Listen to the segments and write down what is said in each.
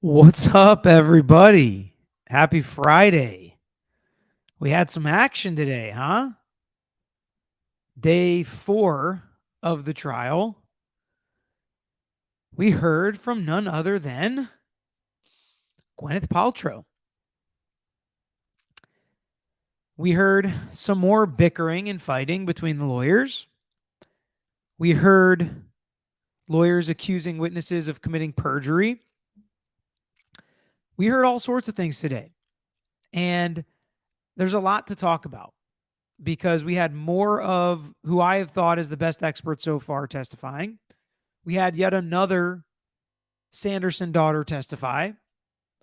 What's up, everybody? Happy Friday. We had some action today, huh? Day 4 of the trial. We heard from none other than Gwyneth Paltrow. We heard some more bickering and fighting between the lawyers. We heard lawyers accusing witnesses of committing perjury. We heard all sorts of things today. And there's a lot to talk about because we had more of who I have thought is the best expert so far testifying. We had yet another Sanderson daughter testify,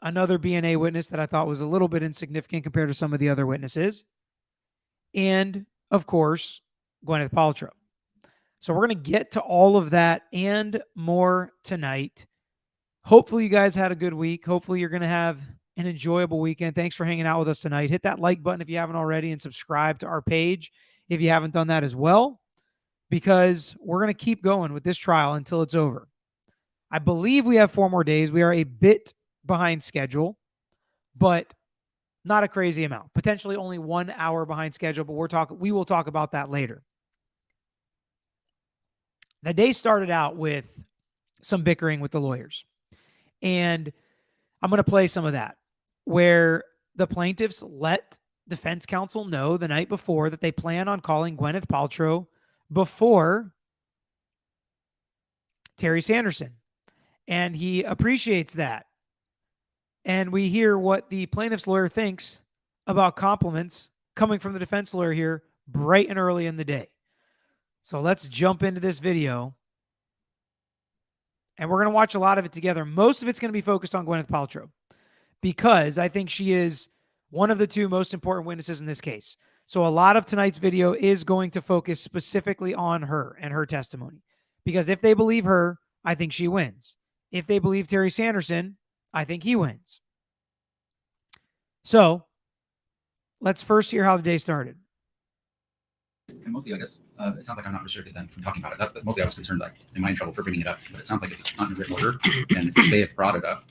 another BNA witness that I thought was a little bit insignificant compared to some of the other witnesses, and of course, Gwyneth Paltrow. So we're going to get to all of that and more tonight. Hopefully you guys had a good week. Hopefully you're going to have an enjoyable weekend. Thanks for hanging out with us tonight. Hit that like button if you haven't already and subscribe to our page if you haven't done that as well, because we're going to keep going with this trial until it's over. I believe we have 4 more days. We are a bit behind schedule, but not a crazy amount. Potentially only 1 hour behind schedule, but we will talk about that later. The day started out with some bickering with the lawyers, and I'm going to play some of that, where the plaintiffs let defense counsel know the night before that they plan on calling Gwyneth Paltrow before Terry Sanderson. And he appreciates that. And we hear what the plaintiff's lawyer thinks about compliments coming from the defense lawyer here bright and early in the day. So let's jump into this video. And we're going to watch a lot of it together. Most of it's going to be focused on Gwyneth Paltrow because I think she is one of the 2 most important witnesses in this case. So a lot of tonight's video is going to focus specifically on her and her testimony. Because if they believe her, I think she wins. If they believe Terry Sanderson, I think he wins. So let's first hear how the day started. And mostly, I guess, it sounds like I'm not restricted then from talking about it. But mostly I was concerned, like, am I in trouble for bringing it up? But it sounds like if it's not in written order, and if they have brought it up,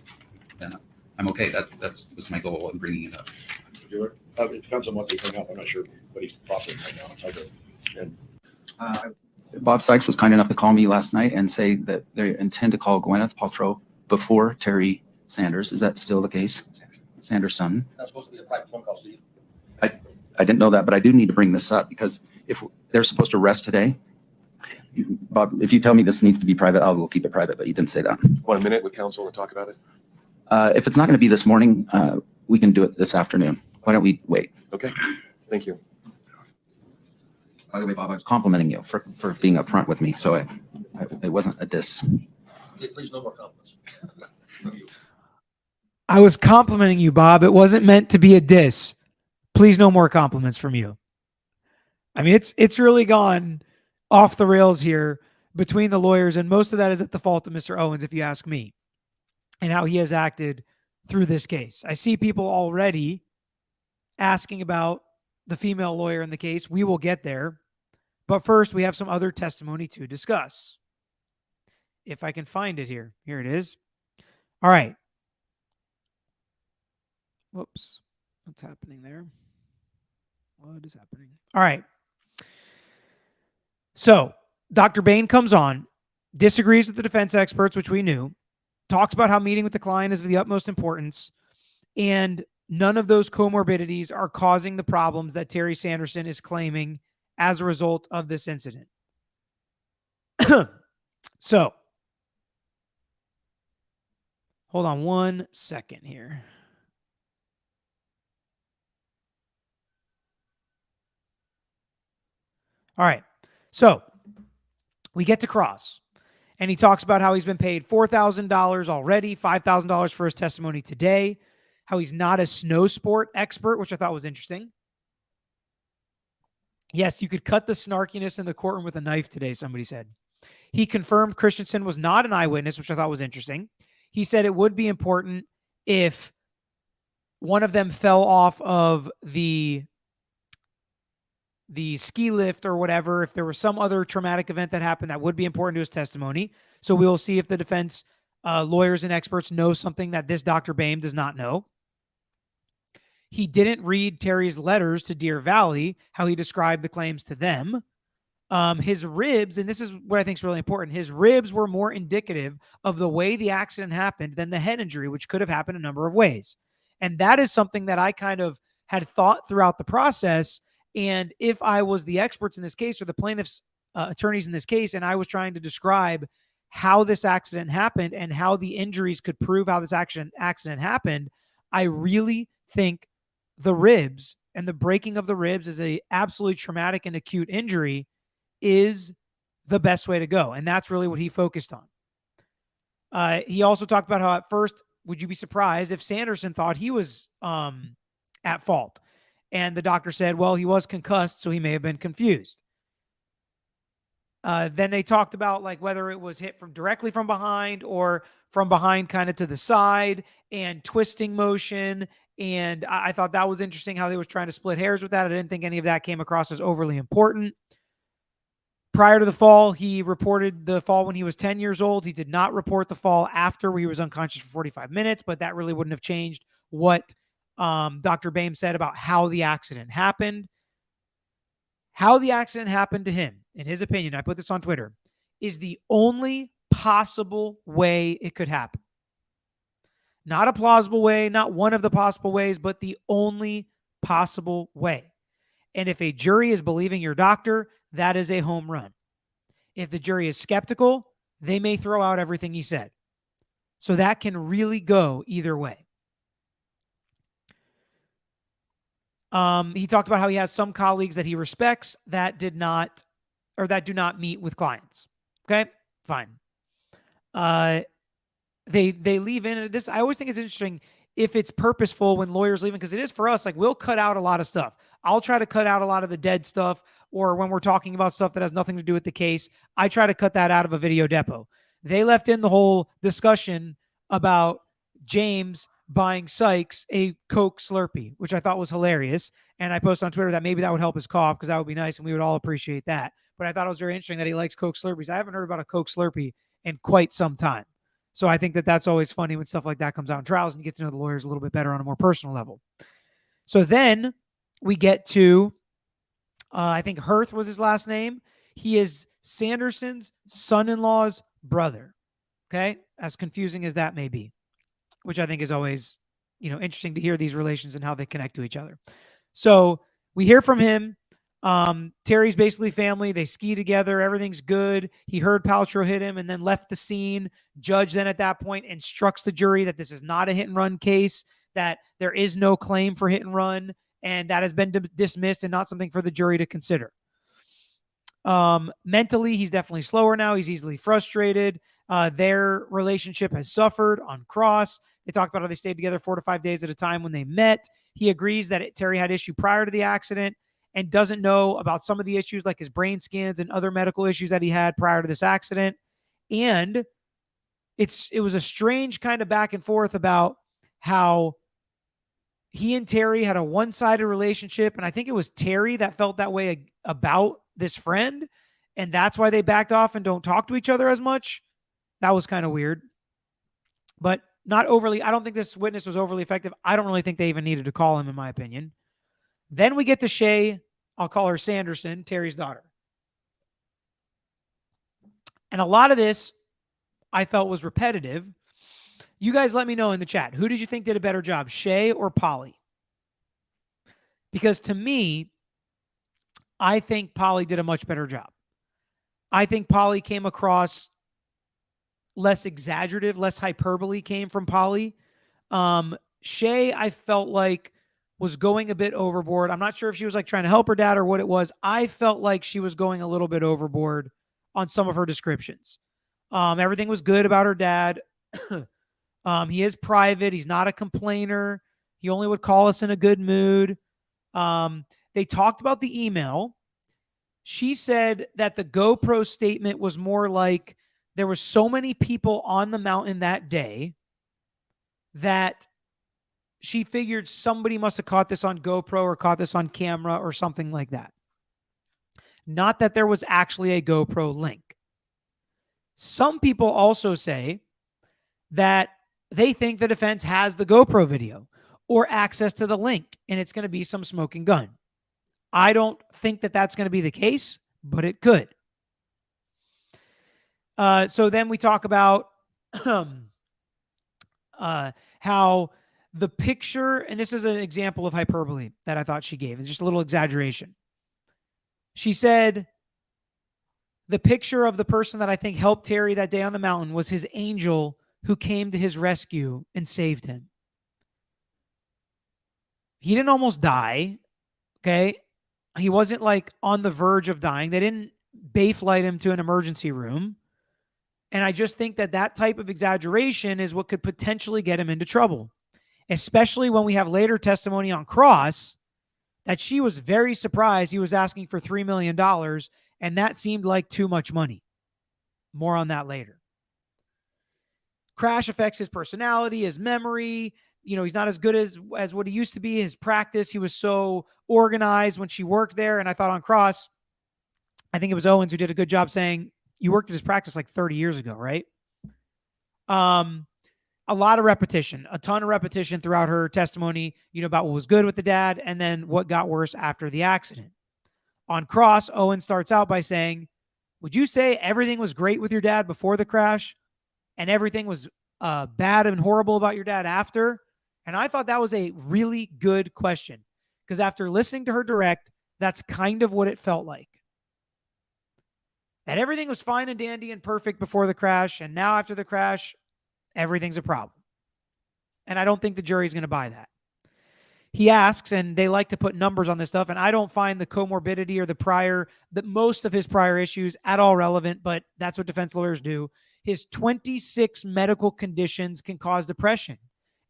then I'm okay. That was my goal in bringing it up. It depends on what they bring up. I'm not sure what he's processing right now. Bob Sykes was kind enough to call me last night and say that they intend to call Gwyneth Paltrow before Terry Sanders. Is that still the case? Sanderson. That's supposed to be a private phone call, Steve. I didn't know that, but I do need to bring this up because if they're supposed to rest today, Bob, if you tell me this needs to be private, I will keep it private, but you didn't say that. Want a minute with counsel to talk about it? If it's not going to be this morning, we can do it this afternoon. Why don't we wait? Okay, thank you. By the way, Bob, I was complimenting you for being upfront with me, so it wasn't a diss. Okay, please, no more compliments. I was complimenting you, Bob. It wasn't meant to be a diss. Please, no more compliments from you. I mean, it's really gone off the rails here between the lawyers, and most of that is at the fault of Mr. Owens, if you ask me, and how he has acted through this case. I see people already asking about the female lawyer in the case. We will get there. But first, we have some other testimony to discuss. If I can find it here. Here it is. All right. Whoops. What's happening there? What is happening? All right. So, Dr. Bain comes on, disagrees with the defense experts, which we knew, talks about how meeting with the client is of the utmost importance, and none of those comorbidities are causing the problems that Terry Sanderson is claiming as a result of this incident. So, hold on 1 second here. All right. So, we get to cross, and he talks about how he's been paid $4,000 already, $5,000 for his testimony today, how he's not a snow sport expert, which I thought was interesting. Yes, you could cut the snarkiness in the courtroom with a knife today, somebody said. He confirmed Christensen was not an eyewitness, which I thought was interesting. He said it would be important if one of them fell off of the ski lift or whatever, if there was some other traumatic event that happened, that would be important to his testimony. So we'll see if the defense lawyers and experts know something that this Dr. Boehm does not know. He didn't read Terry's letters to Deer Valley, how he described the claims to them. His ribs, and this is what I think is really important, his ribs were more indicative of the way the accident happened than the head injury, which could have happened a number of ways. And that is something that I kind of had thought throughout the process. And if I was the experts in this case or the plaintiff's attorneys in this case, and I was trying to describe how this accident happened and how the injuries could prove how this accident happened, I really think the ribs and the breaking of the ribs is a absolutely traumatic and acute injury is the best way to go. And that's really what he focused on. He also talked about how at first, would you be surprised if Sanderson thought he was at fault? And the doctor said, well, he was concussed, so he may have been confused. Then they talked about like whether it was hit from directly from behind or from behind kind of to the side and twisting motion. And I thought that was interesting how they was trying to split hairs with that. I didn't think any of that came across as overly important. Prior to the fall, he reported the fall when he was 10 years old. He did not report the fall after where he was unconscious for 45 minutes, but that really wouldn't have changed what Dr. Boehm said about how the accident happened. How the accident happened to him, in his opinion, I put this on Twitter, is the only possible way it could happen. Not a plausible way, not one of the possible ways, but the only possible way. And if a jury is believing your doctor, that is a home run. If the jury is skeptical, they may throw out everything he said. So that can really go either way. He talked about how he has some colleagues that he respects that do not meet with clients. Okay, fine. They leave in this. I always think it's interesting if it's purposeful when lawyers leave, because it is for us. Like, we'll cut out a lot of stuff. I'll try to cut out a lot of the dead stuff, or when we're talking about stuff that has nothing to do with the case, I try to cut that out of a video depot. They left in the whole discussion about James buying Sykes a Coke Slurpee, which I thought was hilarious. And I posted on Twitter that maybe that would help his cough, because that would be nice and we would all appreciate that. But I thought it was very interesting that he likes Coke Slurpees. I haven't heard about a Coke Slurpee in quite some time. So I think that that's always funny when stuff like that comes out in trials and you get to know the lawyers a little bit better on a more personal level. So then we get to, I think Hirth was his last name. He is Sanderson's son-in-law's brother. Okay. As confusing as that may be, which I think is always, interesting to hear these relations and how they connect to each other. So we hear from him. Terry's basically family. They ski together. Everything's good. He heard Paltrow hit him and then left the scene. Judge then at that point instructs the jury that this is not a hit and run case, that there is no claim for hit and run, and that has been dismissed and not something for the jury to consider. Mentally, he's definitely slower now. He's easily frustrated. Their relationship has suffered on cross. They talked about how they stayed together 4 to 5 days at a time when they met. He agrees that Terry had issue prior to the accident and doesn't know about some of the issues like his brain scans and other medical issues that he had prior to this accident. And it was a strange kind of back and forth about how he and Terry had a one-sided relationship. And I think it was Terry that felt that way about this friend. And that's why they backed off and don't talk to each other as much. That was kind of weird, but not overly. I don't think this witness was overly effective. I don't really think they even needed to call him, in my opinion. Then we get to Shay. I'll call her Sanderson, Terry's daughter. And a lot of this I felt was repetitive. You guys let me know in the chat. Who did you think did a better job, Shay or Polly? Because to me, I think Polly did a much better job. I think Polly came across less exaggerative, less hyperbole came from Polly. Shay, I felt like was going a bit overboard. I'm not sure if she was like trying to help her dad or what it was. I felt like she was going a little bit overboard on some of her descriptions. Everything was good about her dad. He is private. He's not a complainer. He only would call us in a good mood. They talked about the email. She said that the GoPro statement was more like there were so many people on the mountain that day that she figured somebody must have caught this on GoPro or caught this on camera or something like that. Not that there was actually a GoPro link. Some people also say that they think the defense has the GoPro video or access to the link, and it's going to be some smoking gun. I don't think that that's going to be the case, but it could. So then we talk about how the picture, and this is an example of hyperbole that I thought she gave. It's just a little exaggeration. She said, the picture of the person that I think helped Terry that day on the mountain was his angel who came to his rescue and saved him. He didn't almost die, okay? He wasn't like on the verge of dying. They didn't bay flight him to an emergency room. And I just think that that type of exaggeration is what could potentially get him into trouble, especially when we have later testimony on cross that she was very surprised he was asking for $3 million, and that seemed like too much money. More on that later. Crash affects his personality, his memory. You know, he's not as good as what he used to be. His practice, he was so organized when she worked there. And I thought on cross, I think it was Owens who did a good job saying, you worked at his practice like 30 years ago, right? A lot of repetition, a ton of repetition throughout her testimony, you know, about what was good with the dad and then what got worse after the accident. On cross, Owen starts out by saying, would you say everything was great with your dad before the crash and everything was bad and horrible about your dad after? And I thought that was a really good question because after listening to her direct, that's kind of what it felt like. That everything was fine and dandy and perfect before the crash, and now after the crash, everything's a problem. And I don't think the jury's going to buy that. He asks, and they like to put numbers on this stuff, and I don't find the comorbidity or most of his prior issues at all relevant, but that's what defense lawyers do. His 26 medical conditions can cause depression.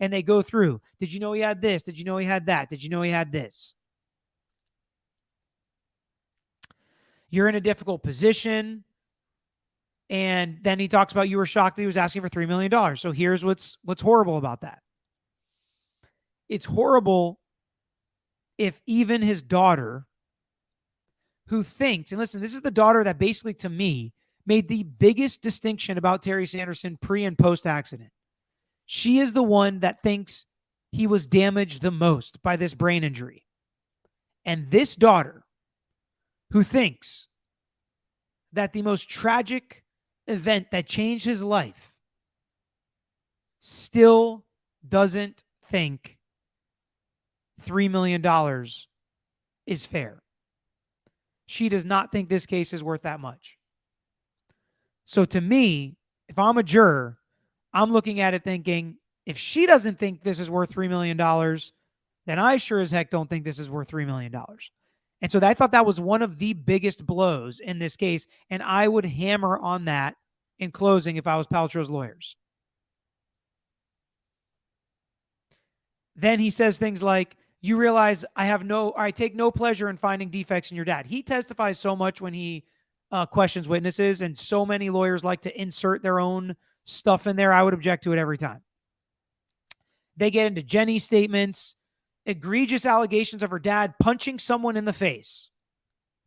And they go through, did you know he had this? Did you know he had that? Did you know he had this? You're in a difficult position. And then he talks about you were shocked that he was asking for $3 million. So here's what's horrible about that. It's horrible if even his daughter, who thinks, and listen, this is the daughter that basically to me made the biggest distinction about Terry Sanderson pre and post accident. She is the one that thinks he was damaged the most by this brain injury. And this daughter, who thinks that the most tragic event that changed his life, still doesn't think $3 million is fair. She does not think this case is worth that much. So to me, if I'm a juror, I'm looking at it thinking, if she doesn't think this is worth $3 million, then I sure as heck don't think this is worth $3 million. And so I thought that was one of the biggest blows in this case, and I would hammer on that in closing if I was Paltrow's lawyers. Then he says things like, you realize I take no pleasure in finding defects in your dad. He testifies so much when he questions witnesses, and so many lawyers like to insert their own stuff in there. I would object to it every time. They get into Jenny's statements, egregious allegations of her dad punching someone in the face.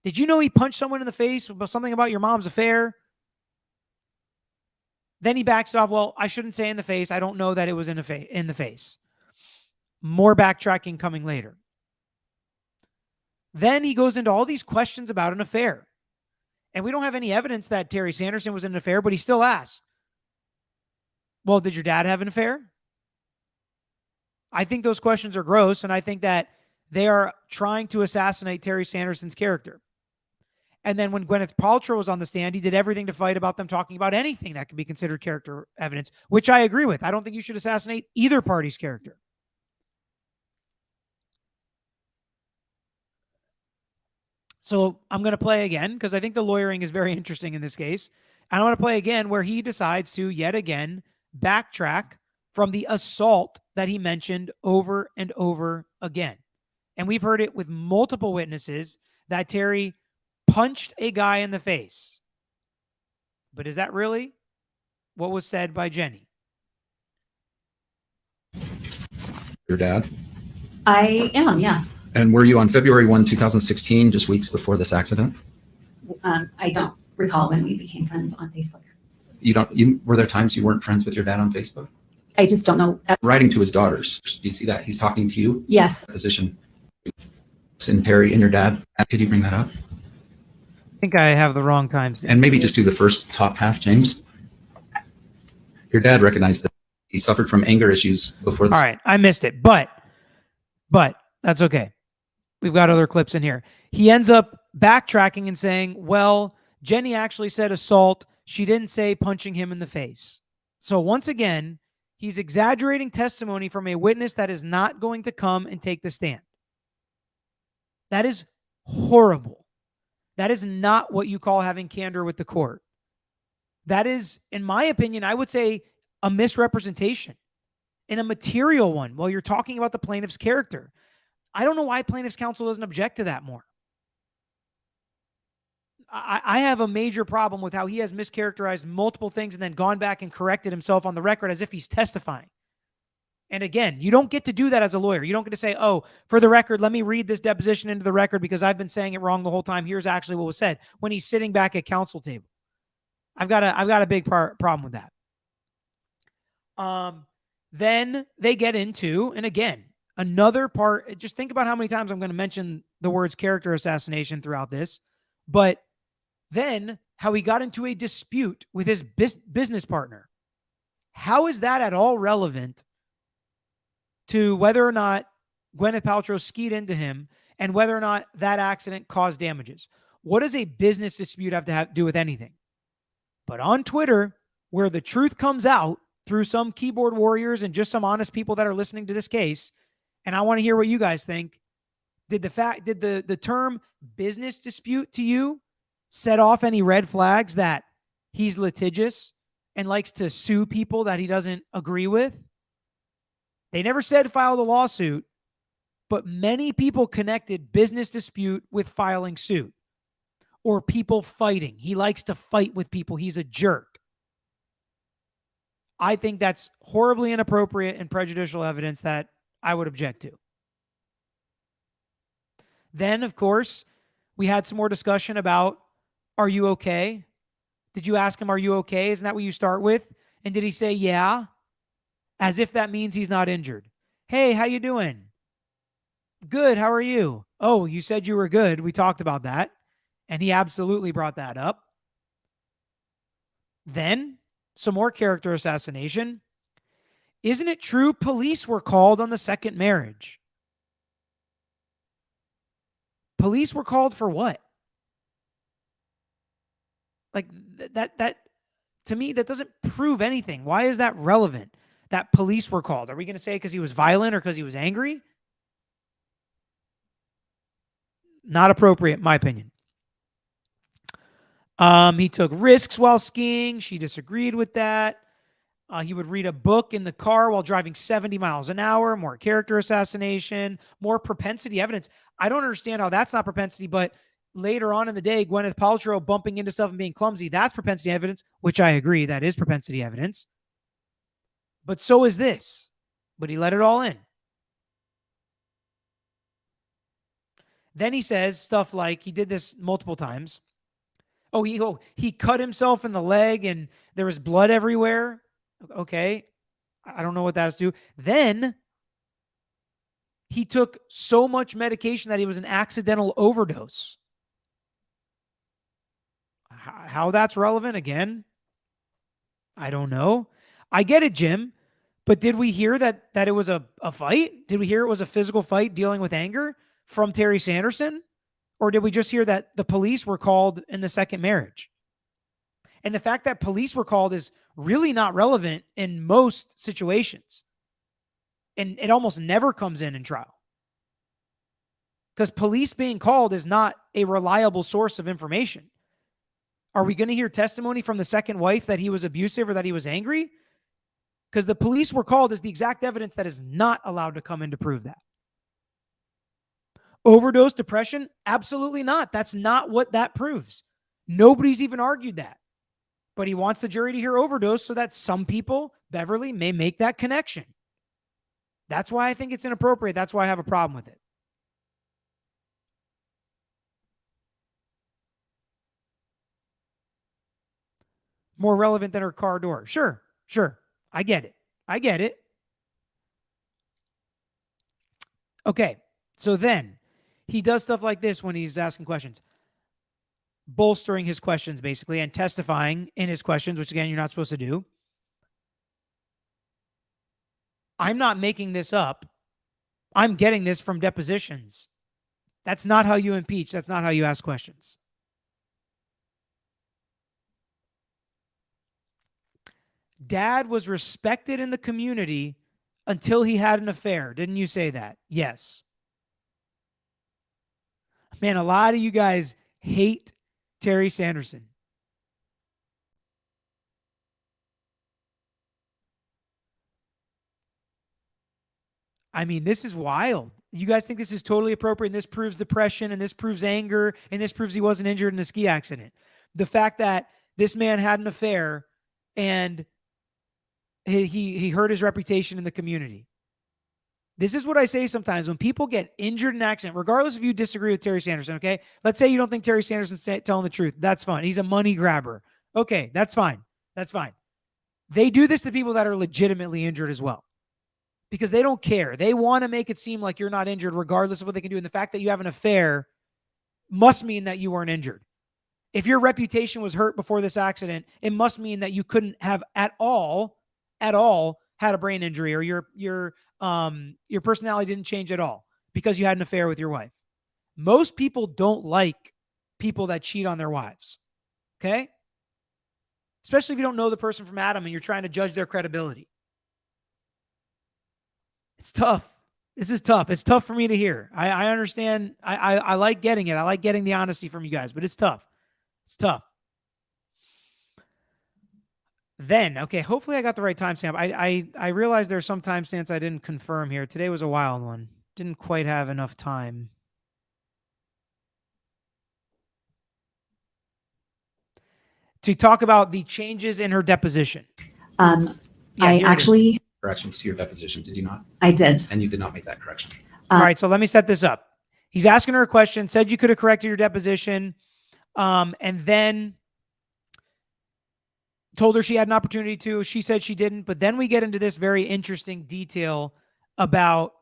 Did you know he punched someone in the face about something about your mom's affair? Then he backs it off. Well, I shouldn't say in the face. I don't know that it was in the face. More backtracking coming later. Then he goes into all these questions about an affair. And we don't have any evidence that Terry Sanderson was in an affair, but he still asks, well, did your dad have an affair? I think those questions are gross, and I think that they are trying to assassinate Terry Sanderson's character. And then when Gwyneth Paltrow was on the stand, he did everything to fight about them talking about anything that could be considered character evidence, which I agree with. I don't think you should assassinate either party's character. So I'm going to play again because I think the lawyering is very interesting in this case. And I want to play again where he decides to yet again backtrack from the assault that he mentioned over and over again. And we've heard it with multiple witnesses that Terry punched a guy in the face. But is that really what was said by Jenny? Your dad? I am, yes. And were you on February 1, 2016, just weeks before this accident? I don't recall when we became friends on Facebook. were there times you weren't friends with your dad on Facebook? I just don't know. Writing to his daughters. Do you see that? He's talking to you. Yes. Position. And Perry and your dad. Could you bring that up? I think I have the wrong times. And maybe just do the first top half, James. Your dad recognized that he suffered from anger issues before this. All right, I missed it, but that's okay. We've got other clips in here. He ends up backtracking and saying, well, Jenny actually said assault. She didn't say punching him in the face. So once again, he's exaggerating testimony from a witness that is not going to come and take the stand. That is horrible. That is not what you call having candor with the court. That is, in my opinion, I would say a misrepresentation and a material one while you're talking about the plaintiff's character. I don't know why plaintiff's counsel doesn't object to that more. I have a major problem with how he has mischaracterized multiple things and then gone back and corrected himself on the record as if he's testifying. And again, you don't get to do that as a lawyer. You don't get to say, oh, for the record, let me read this deposition into the record because I've been saying it wrong the whole time. Here's actually what was said when he's sitting back at counsel table. I've got a big problem with that. Then they get into, and again, another part, just think about how many times I'm going to mention the words character assassination throughout this, but then how he got into a dispute with his business partner. How is that at all relevant to whether or not Gwyneth Paltrow skied into him and whether or not that accident caused damages? What does a business dispute have to do with anything? But on Twitter, where the truth comes out through some keyboard warriors and just some honest people that are listening to this case, and I want to hear what you guys think, did the term business dispute to you set off any red flags that he's litigious and likes to sue people that he doesn't agree with? They never said filed a lawsuit, but many people connected business dispute with filing suit or people fighting. He likes to fight with people. He's a jerk. I think that's horribly inappropriate and prejudicial evidence that I would object to. Then, of course, we had some more discussion about, are you okay? Did you ask him, are you okay? Isn't that what you start with? And did he say, yeah? As if that means he's not injured. Hey, how you doing? Good, how are you? Oh, you said you were good. We talked about that. And he absolutely brought that up. Then, some more character assassination. Isn't it true police were called on the second marriage? Police were called for what? Like that to me, that doesn't prove anything. Why is that relevant? That police were called. Are we going to say because he was violent or because he was angry? Not appropriate, in my opinion. He took risks while skiing. She disagreed with that. He would read a book in the car while driving 70 miles an hour. More character assassination, more propensity evidence. I don't understand how that's not propensity, but later on in the day, Gwyneth Paltrow bumping into stuff and being clumsy, that's propensity evidence, which I agree, that is propensity evidence. But so is this. But he let it all in. Then he says stuff like, he did this multiple times. He cut himself in the leg and there was blood everywhere. Okay. I don't know what that has to do. Then he took so much medication that he was an accidental overdose. How that's relevant again? I don't know. I get it, Jim. But did we hear that it was a fight? Did we hear it was a physical fight dealing with anger from Terry Sanderson? Or did we just hear that the police were called in the second marriage? And the fact that police were called is really not relevant in most situations. And it almost never comes in trial. Because police being called is not a reliable source of information. Are we going to hear testimony from the second wife that he was abusive or that he was angry? Because the police were called is the exact evidence that is not allowed to come in to prove that. Overdose, depression? Absolutely not. That's not what that proves. Nobody's even argued that. But he wants the jury to hear overdose so that some people, Beverly, may make that connection. That's why I think it's inappropriate. That's why I have a problem with it. more relevant than her car door. Sure. I get it. Okay. So then he does stuff like this when he's asking questions, bolstering his questions basically and testifying in his questions, which again, you're not supposed to do. I'm not making this up. I'm getting this from depositions. That's not how you impeach. That's not how you ask questions. Dad was respected in the community until he had an affair. Didn't you say that? Yes. Man, a lot of you guys hate Terry Sanderson. I mean, this is wild. You guys think this is totally appropriate, and this proves depression, and this proves anger, and this proves he wasn't injured in a ski accident. The fact that this man had an affair and he hurt his reputation in the community. This is what I say sometimes when people get injured in an accident, regardless if you disagree with Terry Sanderson, okay? Let's say you don't think Terry Sanderson's telling the truth. That's fine. He's a money grabber. Okay, that's fine. They do this to people that are legitimately injured as well because they don't care. They want to make it seem like you're not injured regardless of what they can do. And the fact that you have an affair must mean that you weren't injured. If your reputation was hurt before this accident, it must mean that you couldn't have at all had a brain injury, or your personality didn't change at all because you had an affair with your wife. Most people don't like people that cheat on their wives. Okay? Especially if you don't know the person from Adam and you're trying to judge their credibility. It's tough. This is tough. It's tough for me to hear. I understand. I like getting it. I like getting the honesty from you guys, but it's tough. It's tough. Then, okay, hopefully I got the right timestamp. I realized there's some timestamps I didn't confirm here. Today was a wild one. Didn't quite have enough time. To talk about the changes in her deposition. I actually... Corrections to your deposition, did you not? I did. And you did not make that correction. All right, so let me set this up. He's asking her a question, said you could have corrected your deposition, and then told her she had an opportunity to. She said she didn't, but then we get into this very interesting detail about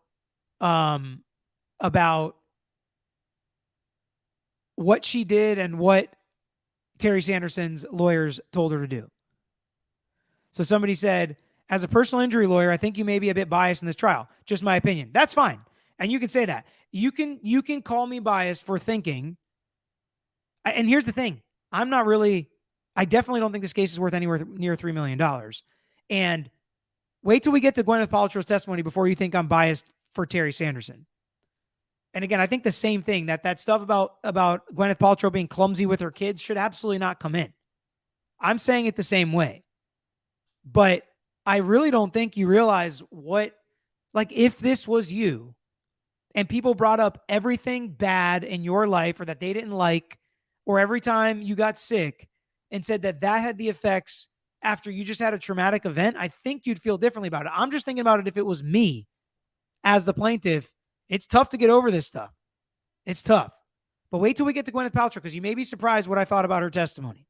what she did and what Terry Sanderson's lawyers told her to do. So somebody said, as a personal injury lawyer, I think you may be a bit biased in this trial. Just my opinion. That's fine. And you can say that. You can call me biased for thinking. And here's the thing. I definitely don't think this case is worth anywhere near $3 million. And wait till we get to Gwyneth Paltrow's testimony before you think I'm biased for Terry Sanderson. And again, I think the same thing, that stuff about Gwyneth Paltrow being clumsy with her kids should absolutely not come in. I'm saying it the same way. But I really don't think you realize if this was you and people brought up everything bad in your life or that they didn't like, or every time you got sick and said that had the effects after you just had a traumatic event, I think you'd feel differently about it. I'm just thinking about it if it was me as the plaintiff. It's tough to get over this stuff. It's tough. But wait till we get to Gwyneth Paltrow because you may be surprised what I thought about her testimony.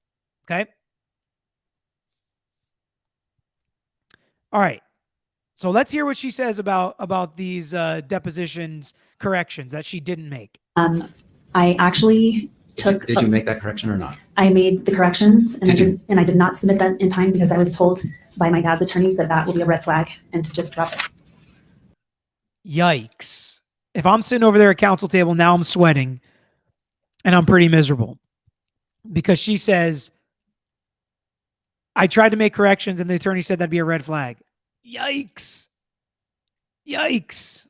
Okay? All right. So let's hear what she says about these depositions corrections that she didn't make. I actually took... Did you make that correction or not? I made the corrections and Did I did not submit that in time because I was told by my dad's attorneys that will be a red flag and to just drop it. Yikes. If I'm sitting over there at counsel table, now I'm sweating and I'm pretty miserable because she says, I tried to make corrections and the attorney said that'd be a red flag. Yikes. Yikes.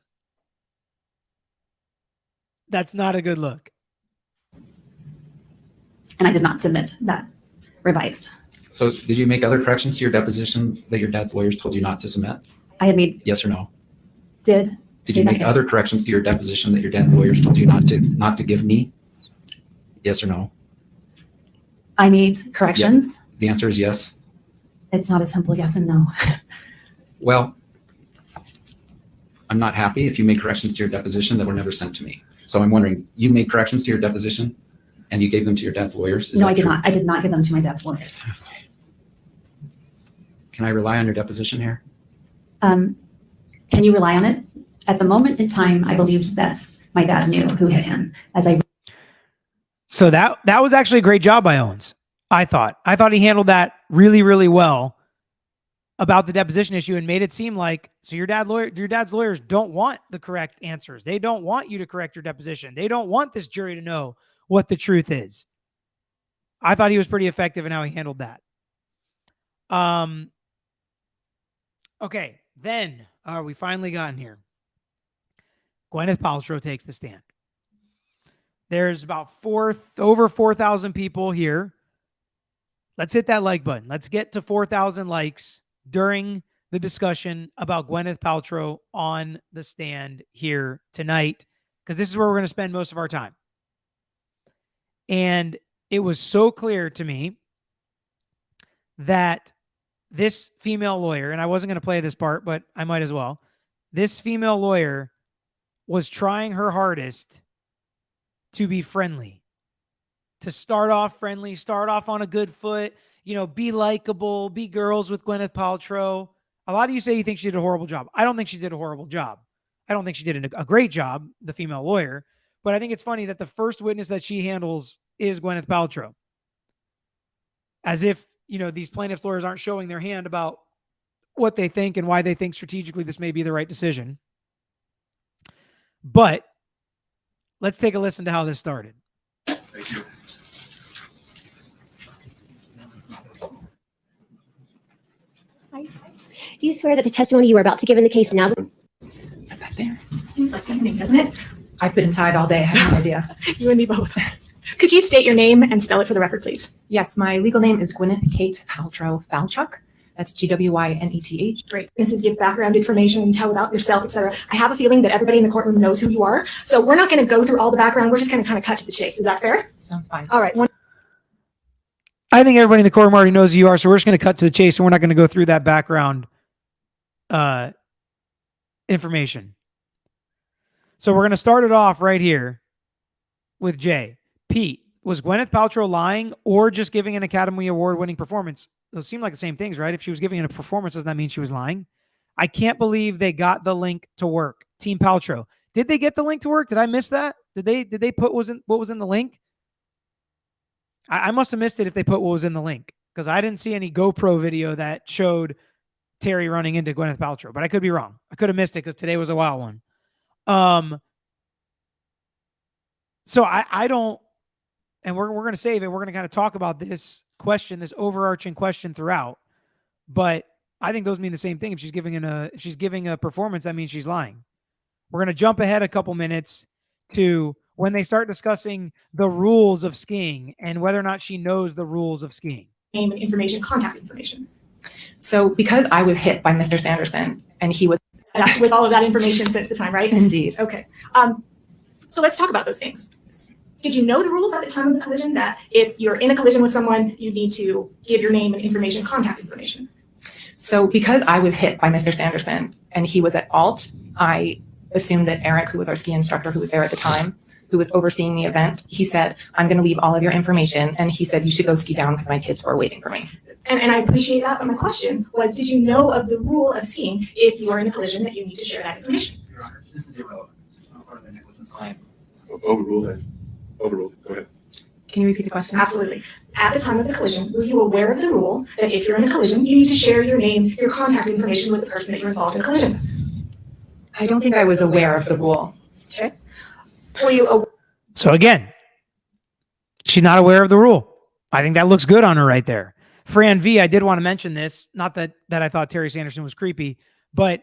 That's not a good look. And I did not submit that revised. So did you make other corrections to your deposition that your dad's lawyers told you not to submit? I had made... Yes or no? Did you make other corrections to your deposition that your dad's lawyers told you not to give me? Yes or no? I made corrections. Yep. The answer is yes. It's not a simple yes and no. Well, I'm not happy if you made corrections to your deposition that were never sent to me. So I'm wondering, you made corrections to your deposition and you gave them to your dad's lawyers? No, I did not. I did not give them to my dad's lawyers. Can I rely on your deposition here? Can you rely on it? At the moment in time, I believed that my dad knew who hit him. So that was actually a great job by Owens. I thought he handled that really, really well about the deposition issue and made it seem like, so your dad's lawyers don't want the correct answers. They don't want you to correct your deposition. They don't want this jury to know what the truth is. I thought he was pretty effective in how he handled that. Okay, then we finally gotten here. Gwyneth Paltrow takes the stand. There's about over 4,000 people here. Let's hit that like button. Let's get to 4,000 likes during the discussion about Gwyneth Paltrow on the stand here tonight, because this is where we're going to spend most of our time. And it was so clear to me that this female lawyer, and I wasn't going to play this part, but I might as well. This female lawyer was trying her hardest to be friendly, to start off friendly, start off on a good foot, be likable, be girls with Gwyneth Paltrow. A lot of you say you think she did a horrible job. I don't think she did a horrible job. I don't think she did a great job, the female lawyer, but I think it's funny that the first witness that she handles is Gwyneth Paltrow. As if, these plaintiffs' lawyers aren't showing their hand about what they think and why they think strategically this may be the right decision. But let's take a listen to how this started. Thank you. Do you swear that the testimony you are about to give in the case now? Put that there. Seems like evening, doesn't it? I've been inside all day. I have no idea. You and me both. Could you state your name and spell it for the record, please? Yes, my legal name is Gwyneth Kate Paltrow Falchuk. That's Gwyneth. Great. This is give background information, tell about yourself, etc. I have a feeling that everybody in the courtroom knows who you are. So we're not going to go through all the background. We're just going to kind of cut to the chase. Is that fair? Sounds fine. All right. I think everybody in the courtroom already knows who you are, so we're just going to cut to the chase, and we're not going to go through that background information. So we're going to start it off right here with Jay. Pete, was Gwyneth Paltrow lying or just giving an Academy Award-winning performance? Those seem like the same things, right? If she was giving a performance, doesn't that mean she was lying? I can't believe they got the link to work. Team Paltrow. Did they get the link to work? Did I miss that? Did they put what was in the link? I must have missed it if they put what was in the link, because I didn't see any GoPro video that showed Terry running into Gwyneth Paltrow, but I could be wrong. I could have missed it because today was a wild one. So I don't, and we're going to save it. We're going to kind of talk about this question, this overarching question throughout, but I think those mean the same thing. If she's giving a performance, that means she's lying. We're going to jump ahead a couple minutes to when they start discussing the rules of skiing and whether or not she knows the rules of skiing. Name and information, contact information. So because I was hit by Mr. Sanderson and he was With all of that information since the time, right? indeed. Okay. So let's talk about those things. Did you know the rules at the time of the collision that if you're in a collision with someone, you need to give your name and information, contact information? So because I was hit by Mr. Sanderson and he was at Alt, I assumed that Eric, who was our ski instructor who was there at the time, who was overseeing the event, he said, I'm going to leave all of your information. And he said, you should go ski down because my kids were waiting for me. And I appreciate that, but my question was, did you know of the rule of skiing if you are in a collision that you need to share that information? Your Honor, this is irrelevant. It's not part of the negligence claim. Overruled. Overruled. Go ahead. Can you repeat the question? Absolutely. At the time of the collision, were you aware of the rule that if you're in a collision, you need to share your name, your contact information with the person that you're involved in a collision with? I don't think I was aware of the rule. Okay. Were you aware? So again, she's not aware of the rule. I think that looks good on her right there. Fran V, I did want to mention this. Not that I thought Terry Sanderson was creepy, but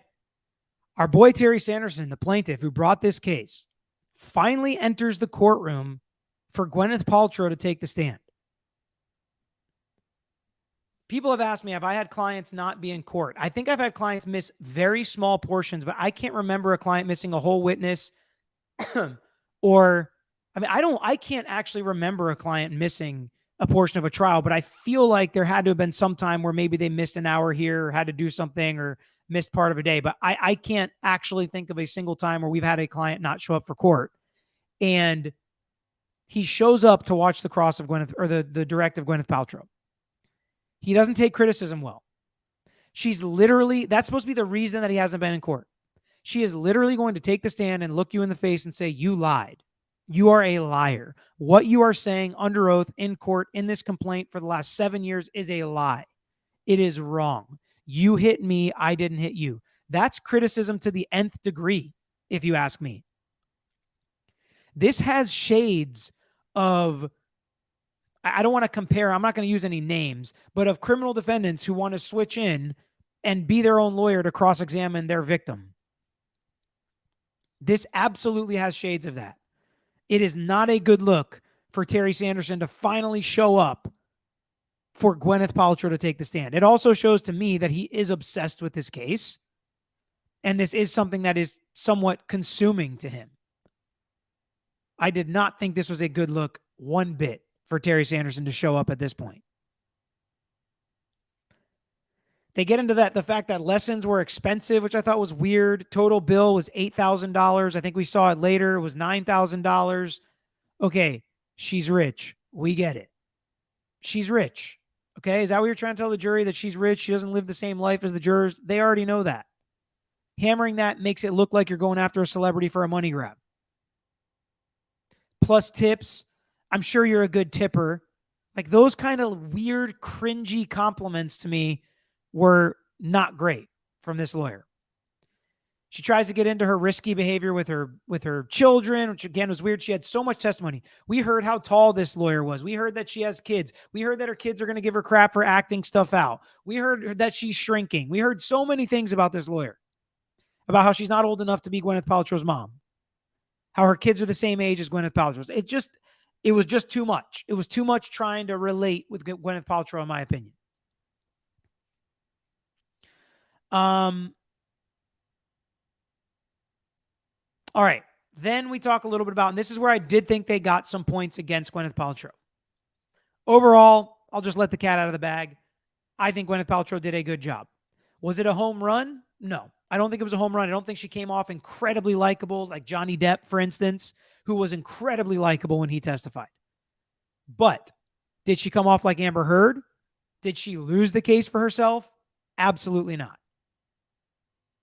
our boy Terry Sanderson, the plaintiff who brought this case, finally enters the courtroom for Gwyneth Paltrow to take the stand. People have asked me, have I had clients not be in court? I think I've had clients miss very small portions, but I can't remember a client missing a whole witness or, I can't actually remember a client missing a portion of a trial, but I feel like there had to have been some time where maybe they missed an hour here or had to do something or missed part of a day. But I can't actually think of a single time where we've had a client not show up for court. And he shows up to watch the cross of Gwyneth, or the direct of Gwyneth Paltrow. He doesn't take criticism well. She's literally, that's supposed to be the reason that he hasn't been in court. She is literally going to take the stand and look you in the face and say, you lied. You are a liar. What you are saying under oath in court in this complaint for the last 7 years is a lie. It is wrong. You hit me. I didn't hit you. That's criticism to the nth degree, if you ask me. This has shades of, I don't want to compare, I'm not going to use any names, but of criminal defendants who want to switch in and be their own lawyer to cross-examine their victim. This absolutely has shades of that. It is not a good look for Terry Sanderson to finally show up for Gwyneth Paltrow to take the stand. It also shows to me that he is obsessed with this case, and this is something that is somewhat consuming to him. I did not think this was a good look one bit for Terry Sanderson to show up at this point. They get into the fact that lessons were expensive, which I thought was weird. Total bill was $8,000. I think we saw it later. It was $9,000. Okay, she's rich. We get it. She's rich. Okay, is that what you're trying to tell the jury, that she's rich? She doesn't live the same life as the jurors? They already know that. Hammering that makes it look like you're going after a celebrity for a money grab. Plus tips. I'm sure you're a good tipper. Like, those kind of weird, cringy compliments to me were not great from this lawyer. She tries to get into her risky behavior with her children, which again was weird. She had so much testimony. We heard how tall this lawyer was. We heard that she has kids. We heard that her kids are going to give her crap for acting stuff out. We heard that she's shrinking. We heard so many things about this lawyer, about how she's not old enough to be Gwyneth Paltrow's mom, how her kids are the same age as Gwyneth Paltrow's. It was just too much. It was too much trying to relate with Gwyneth Paltrow, in my opinion. All right. Then we talk a little bit about, and this is where I did think they got some points against Gwyneth Paltrow. Overall, I'll just let the cat out of the bag. I think Gwyneth Paltrow did a good job. Was it a home run? No, I don't think it was a home run. I don't think she came off incredibly likable, like Johnny Depp, for instance, who was incredibly likable when he testified. But did she come off like Amber Heard? Did she lose the case for herself? Absolutely not.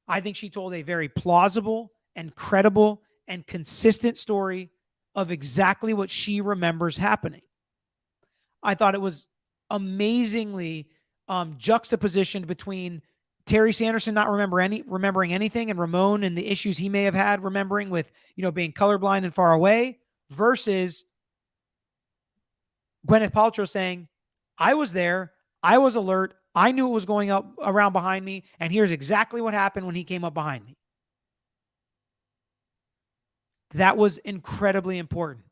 I think she told a very plausible and credible and consistent story of exactly what she remembers happening. I thought it was amazingly juxtapositioned between Terry Sanderson not remembering anything, and Ramon and the issues he may have had remembering with, being colorblind and far away, versus Gwyneth Paltrow saying, I was there, I was alert, I knew it was going up around behind me, and here's exactly what happened when he came up behind me. That was incredibly important.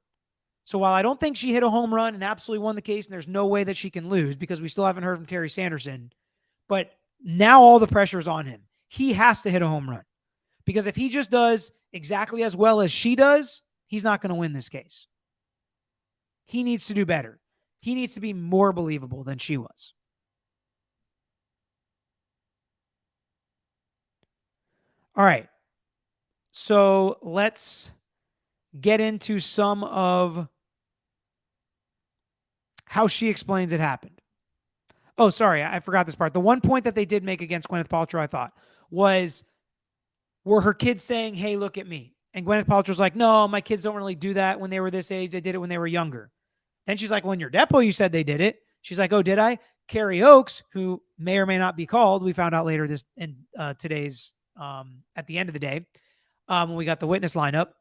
So while I don't think she hit a home run and absolutely won the case, and there's no way that she can lose because we still haven't heard from Terry Sanderson, but now all the pressure is on him. He has to hit a home run, because if he just does exactly as well as she does, he's not going to win this case. He needs to do better. He needs to be more believable than she was. All right. So let's get into some of how she explains it happened. Oh, sorry, I forgot this part. The one point that they did make against Gwyneth Paltrow, I thought, were her kids saying, hey, look at me. And Gwyneth Paltrow's like, no, my kids don't really do that when they were this age. They did it when they were younger. Then she's like, well, in your depo, you said they did it. She's like, oh, did I? Carrie Oakes, who may or may not be called, we found out later this in today's, at the end of the day, when we got the witness lineup.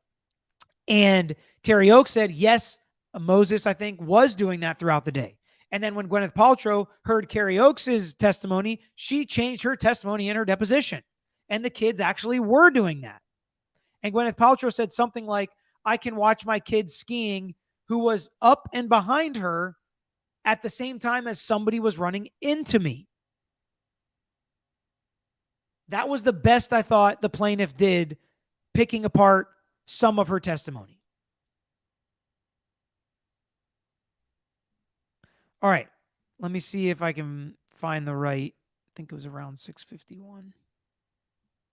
And Terry Oakes said, yes, Moses, I think, was doing that throughout the day. And then when Gwyneth Paltrow heard Carrie Oakes' testimony, she changed her testimony in her deposition. And the kids actually were doing that. And Gwyneth Paltrow said something like, I can watch my kids skiing, who was up and behind her at the same time as somebody was running into me. That was the best I thought the plaintiff did, picking apart some of her testimony. All right. Let me see if I can find the right. I think it was around 651.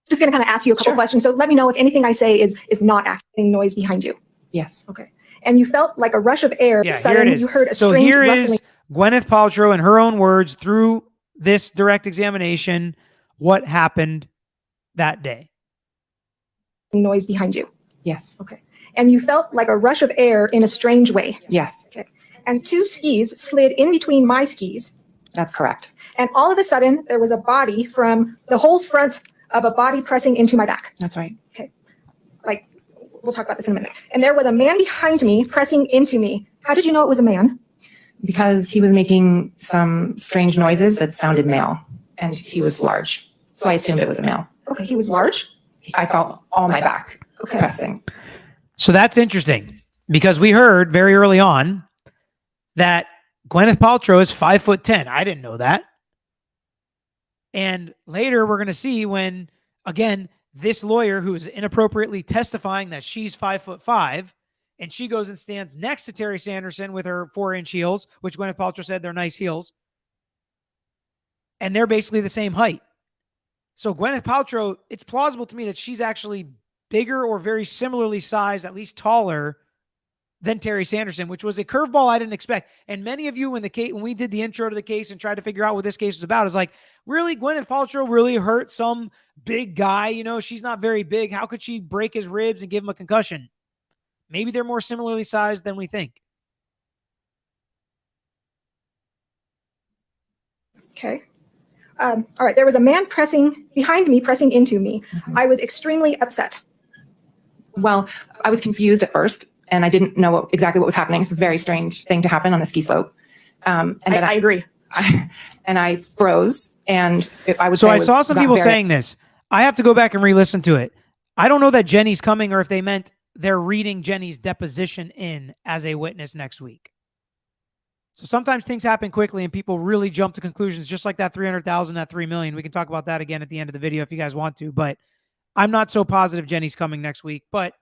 Just going to kind of ask you a couple questions. So let me know if anything I say is not acting noise behind you. Yes. Okay. And you felt like a rush of air. Yeah, Sudden, here it is. you heard a so strange here rustling. is Gwyneth Paltrow, in her own words, through this direct examination what happened that day. Noise behind you. Yes. And you felt like a rush of air in a strange way. Yes. And two skis slid in between my skis. That's correct. And all of a sudden, there was a body from the whole front of a body pressing into my back. That's right. Like, we'll talk about this in a minute. And there was a man behind me pressing into me. How did you know it was a man? Because he was making some strange noises that sounded male, and he was large. So I assumed it was a male. Okay, he was large. I felt all my back Okay. pressing. So that's interesting because we heard very early on that Gwyneth Paltrow is 5'10". I didn't know that. And later we're going to see when, again, this lawyer who is inappropriately testifying that she's 5'5", and she goes and stands next to Terry Sanderson with her 4-inch heels, which Gwyneth Paltrow said they're nice heels. And they're basically the same height. So Gwyneth Paltrow, it's plausible to me that she's actually bigger or very similarly sized, at least taller than Terry Sanderson, which was a curveball I didn't expect. And many of you when we did the intro to the case and tried to figure out what this case was about, is like, really, Gwyneth Paltrow really hurt some big guy? You know, she's not very big. How could she break his ribs and give him a concussion? Maybe they're more similarly sized than we think. Okay. All right. There was a man pressing behind me, pressing into me. I was extremely upset. Well, I was confused at first, and I didn't know exactly what was happening. It's a very strange thing to happen on a ski slope. And then I agree. I froze, and I would So say I saw some people saying this. I have to go back and re-listen to it. I don't know that Jenny's coming, or if they meant they're reading Jenny's deposition in as a witness next week. So sometimes things happen quickly and people really jump to conclusions, just like that 300,000, that 3 million. We can talk about that again at the end of the video if you guys want to, but I'm not so positive Jenny's coming next week, but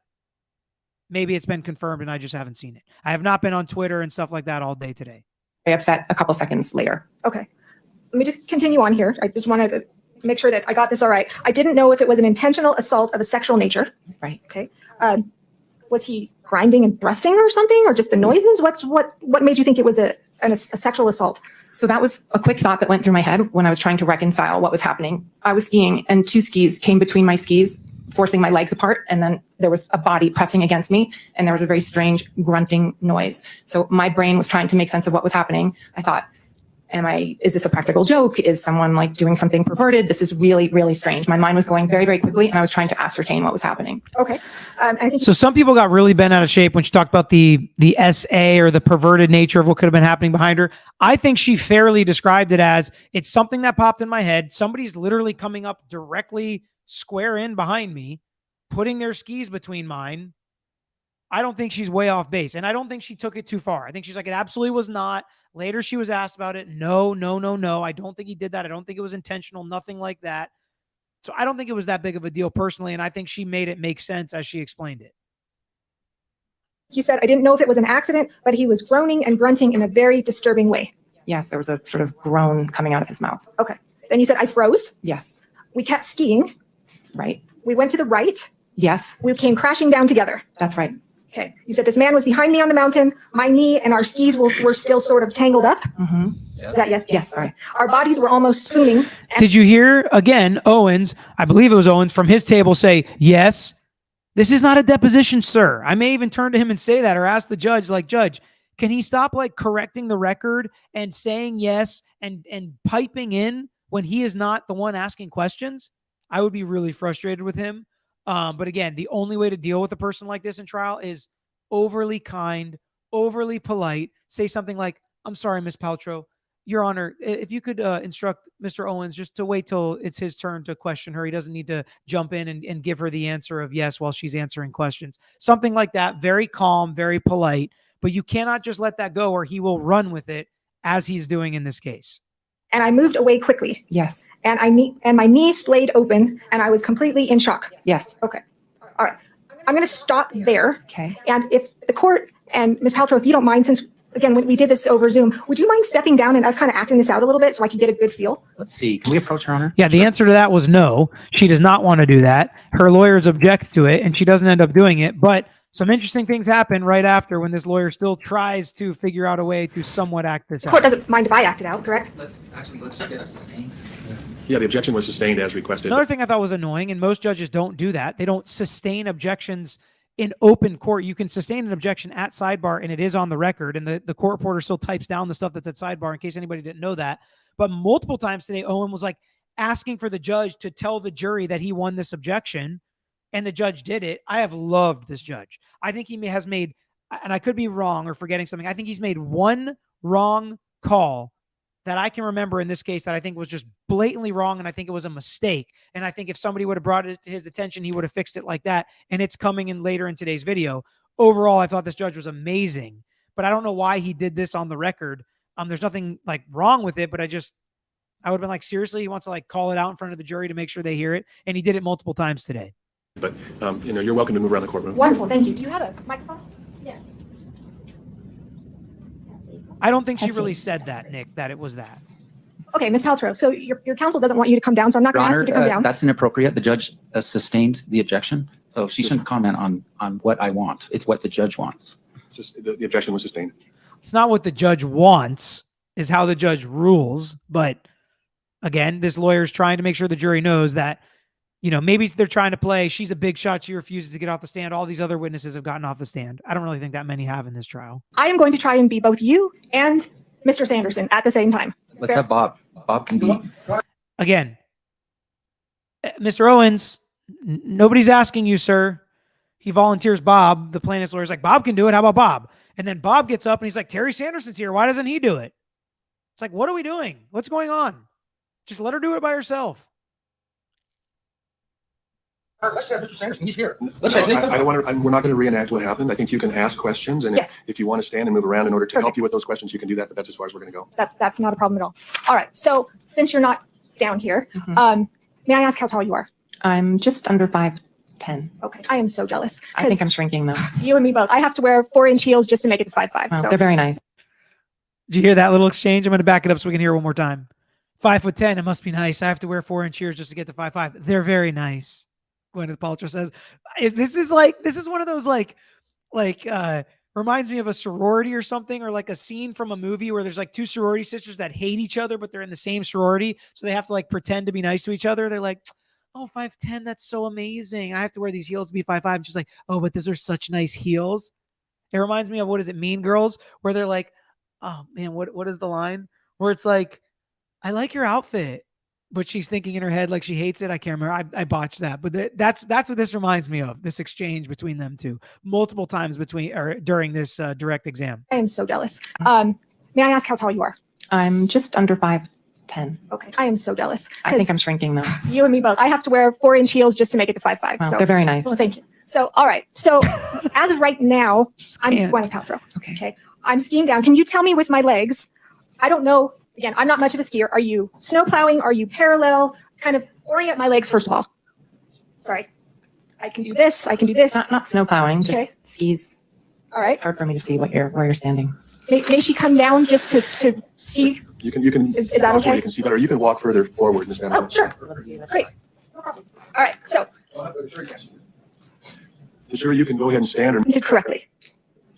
maybe it's been confirmed and I just haven't seen it. I have not been on Twitter and stuff like that all day today. very upset a couple seconds later. Okay. Let me just continue on here. I just wanted to make sure that I got this all right. I didn't know if it was an intentional assault of a sexual nature. Right. Okay. Was he grinding and thrusting or something, or just the noises? What made you think it was a sexual assault? So that was a quick thought that went through my head when I was trying to reconcile what was happening. I was skiing and two skis came between my skis, forcing my legs apart. And then there was a body pressing against me and there was a very strange grunting noise. So my brain was trying to make sense of what was happening. I thought, is this a practical joke? Is someone like doing something perverted? This is really, really strange. My mind was going very, very quickly and I was trying to ascertain what was happening. Okay. I think So some people got really bent out of shape when she talked about the SA or the perverted nature of what could have been happening behind her. I think she fairly described it as, it's something that popped in my head. Somebody's literally coming up directly square in behind me, putting their skis between mine. I don't think she's way off base. And I don't think she took it too far. I think she's like, it absolutely was not. Later, she was asked about it. No. I don't think he did that. I don't think it was intentional. Nothing like that. So I don't think it was that big of a deal personally. And I think she made it make sense as she explained it. you said, I didn't know if it was an accident, but he was groaning and grunting in a very disturbing way. Yes, there was a sort of groan coming out of his mouth. Okay. Then you said, I froze. Yes. We kept skiing. Right. We went to the right. Yes, We came crashing down together. that's right. Okay. You said this man was behind me on the mountain. My knee and our skis were still sort of tangled up. Mm-hmm. Is that yes? Yes, sorry. Our bodies were almost spooning. Did you hear again, Owens, I believe it was Owens from his table say, yes, this is not a deposition, sir. I may even turn to him and say that or ask the judge, like, Judge, can he stop like correcting the record and saying yes and piping in when he is not the one asking questions? I would be really frustrated with him. But again, the only way to deal with a person like this in trial is overly kind, overly polite. Say something like, I'm sorry, Miss Paltrow. Your Honor, if you could instruct Mr. Owens just to wait till it's his turn to question her. He doesn't need to jump in and give her the answer of yes while she's answering questions. Something like that. Very calm, very polite. But you cannot just let that go or he will run with it as he's doing in this case. And I moved away quickly. Yes. And my knees splayed open and I was completely in shock. Yes. Okay. All right. I'm going to stop there. Okay. And if the court and Ms. Paltrow, if you don't mind, since again, when we did this over Zoom, would you mind stepping down and us kind of acting this out a little bit so I can get a good feel? Let's see. Can we approach Her Honor? Yeah, the answer to that was no. She does not want to do that. Her lawyers object to it and she doesn't end up doing it. But Some interesting things happen right after when this lawyer still tries to figure out a way to somewhat act this The court out. doesn't mind if I act it out, correct? Let's just get a sustained. Yeah, the objection was sustained as requested. Another thing I thought was annoying, and most judges don't do that. They don't sustain objections in open court. You can sustain an objection at sidebar, and it is on the record, and the court reporter still types down the stuff that's at sidebar in case anybody didn't know that. But multiple times today, Owen was like asking for the judge to tell the jury that he won this objection, and the judge did it. I have loved this judge. I think he has made, and I could be wrong or forgetting something, I think he's made one wrong call that I can remember in this case that I think was just blatantly wrong, and I think it was a mistake. And I think if somebody would have brought it to his attention, he would have fixed it like that. And it's coming in later in today's video. Overall, I thought this judge was amazing, but I don't know why he did this on the record. There's nothing like wrong with it, but I would have been like, seriously, he wants to like call it out in front of the jury to make sure they hear it. And he did it multiple times today. But, you're welcome to move around the courtroom. Wonderful, thank you. Do you have a microphone? Yes. I don't think she really said that, Nick, that it was that. Okay, Ms. Paltrow, so your counsel doesn't want you to come down, so I'm not Your going to ask Honor, you to come down. that's inappropriate. The judge sustained the objection, so she shouldn't comment on what I want. It's what the judge wants. The objection was sustained. It's not what the judge wants, is how the judge rules. But again, this lawyer is trying to make sure the jury knows that, maybe they're trying to play, she's a big shot, she refuses to get off the stand. All these other witnesses have gotten off the stand. I don't really think that many have in this trial. I am going to try and be both you and Mr. Sanderson at the same time. Let's Fair? have Bob. Bob can be. Again, Mr. Owens, nobody's asking you, sir. He volunteers Bob. The plaintiff's lawyer's like, Bob can do it. How about Bob? And then Bob gets up and he's like, Terry Sanderson's here. Why doesn't he do it? It's like, what are we doing? What's going on? Just let her do it by herself. Let's have Mr. Sanderson, he's here. No, Let's I have don't want to, we're not going to reenact what happened. I think you can ask questions, and Yes. if you want to stand and move around in order to help Perfect. you with those questions, you can do that, but that's as far as we're going to go. That's not a problem at all. All right, so since you're not down here, Mhm. may I ask how tall you are? I'm just under 5'10". Okay, I am so jealous. I think 'cause I'm shrinking though. you and me both. I have to wear 4-inch heels just to make it to 5'5". Well, So they're very nice. Did you hear that little exchange? I'm going to back it up so we can hear it one more time. 5'10", it must be nice. I have to wear 4-inch heels just to get to 5'5". They're very nice. Gwyneth Paltrow says, this is one of those reminds me of a sorority or something, or like a scene from a movie where there's like two sorority sisters that hate each other, but they're in the same sorority. So they have to like pretend to be nice to each other. They're like, oh, 5'10", that's so amazing. I have to wear these heels to be 5'5". And she's like, oh, but those are such nice heels. It reminds me of, what is it, Mean Girls, where they're like, oh man, what is the line? Where it's like, I like your outfit, but she's thinking in her head like she hates it. I can't remember. I botched that, but that's what this reminds me of. This exchange between them two, multiple times during this direct exam. I am so jealous. May I ask how tall you are? I'm just under 5'10". Okay, I am so jealous. I think 'cause I'm shrinking though. you and me both. I have to wear 4-inch heels just to make it to 5'5". Well, So they're very nice. well, thank you. So all right. So as of right now, I'm can't. Gwyneth Paltrow. Okay. Okay. I'm skiing down. Can you tell me with my legs? I don't know. Again, I'm not much of a skier. Are you snow plowing? Are you parallel? Kind of orient my legs first of all. Sorry. I can do this. I can do this. Not snow plowing, just Okay. skis. All right. It's hard for me to see where you're standing. May she come down just to see? You can. Is that okay? You can see better. You can walk further forward, Ms. Van Oh, Dyke. sure. Great. No problem. All right. So Sure, you can go ahead and stand, or did correctly.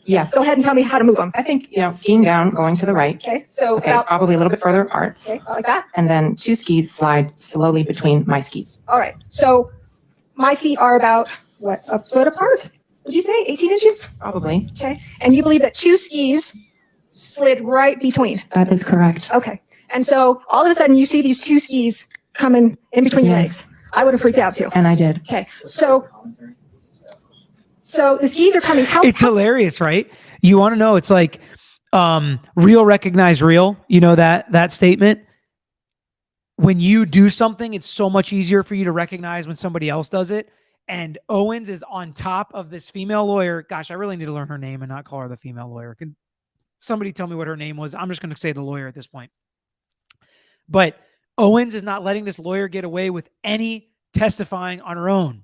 Yes. Go ahead and tell me how to move them. I think, skiing down, going to the right. Okay. So Okay, about probably a little bit further apart. okay, like that. And then 2 skis slide slowly between my skis. All right. So my feet are about what, a foot apart? Would you say 18 inches? Probably. Okay. And you believe that 2 skis slid right between. That is correct. Okay. And so all of a sudden you see these 2 skis coming in between your Yes. legs. I would have freaked out too. And I did. Okay. So the skis are coming. How It's hilarious, right? You want to know? It's like real recognize real. You know that statement. When you do something, it's so much easier for you to recognize when somebody else does it. And Owens is on top of this female lawyer. Gosh, I really need to learn her name and not call her the female lawyer. Can somebody tell me what her name was? I'm just going to say the lawyer at this point. But Owens is not letting this lawyer get away with any testifying on her own.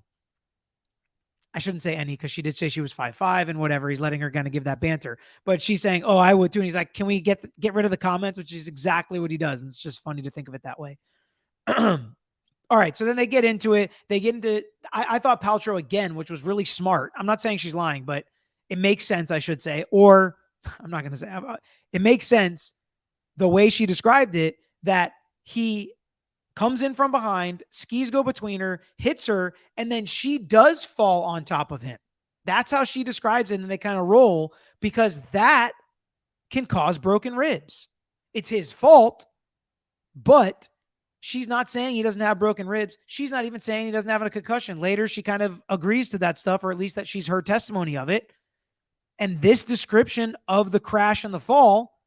I shouldn't say any, because she did say she was 5'5" and whatever. He's letting her kind of give that banter. But she's saying, oh, I would too. And he's like, can we get rid of the comments? Which is exactly what he does. And it's just funny to think of it that way. All right. So then they get into it. I thought Paltrow again, which was really smart. I'm not saying she's lying, but it makes sense, I should say. Or I'm not going to say it makes sense the way she described it, that he comes in from behind, skis go between her, hits her, and then she does fall on top of him. That's how she describes it. And then they kind of roll, because that can cause broken ribs. It's his fault, but she's not saying he doesn't have broken ribs. She's not even saying he doesn't have a concussion. Later, she kind of agrees to that stuff, or at least that she's heard testimony of it. And this description of the crash and the fall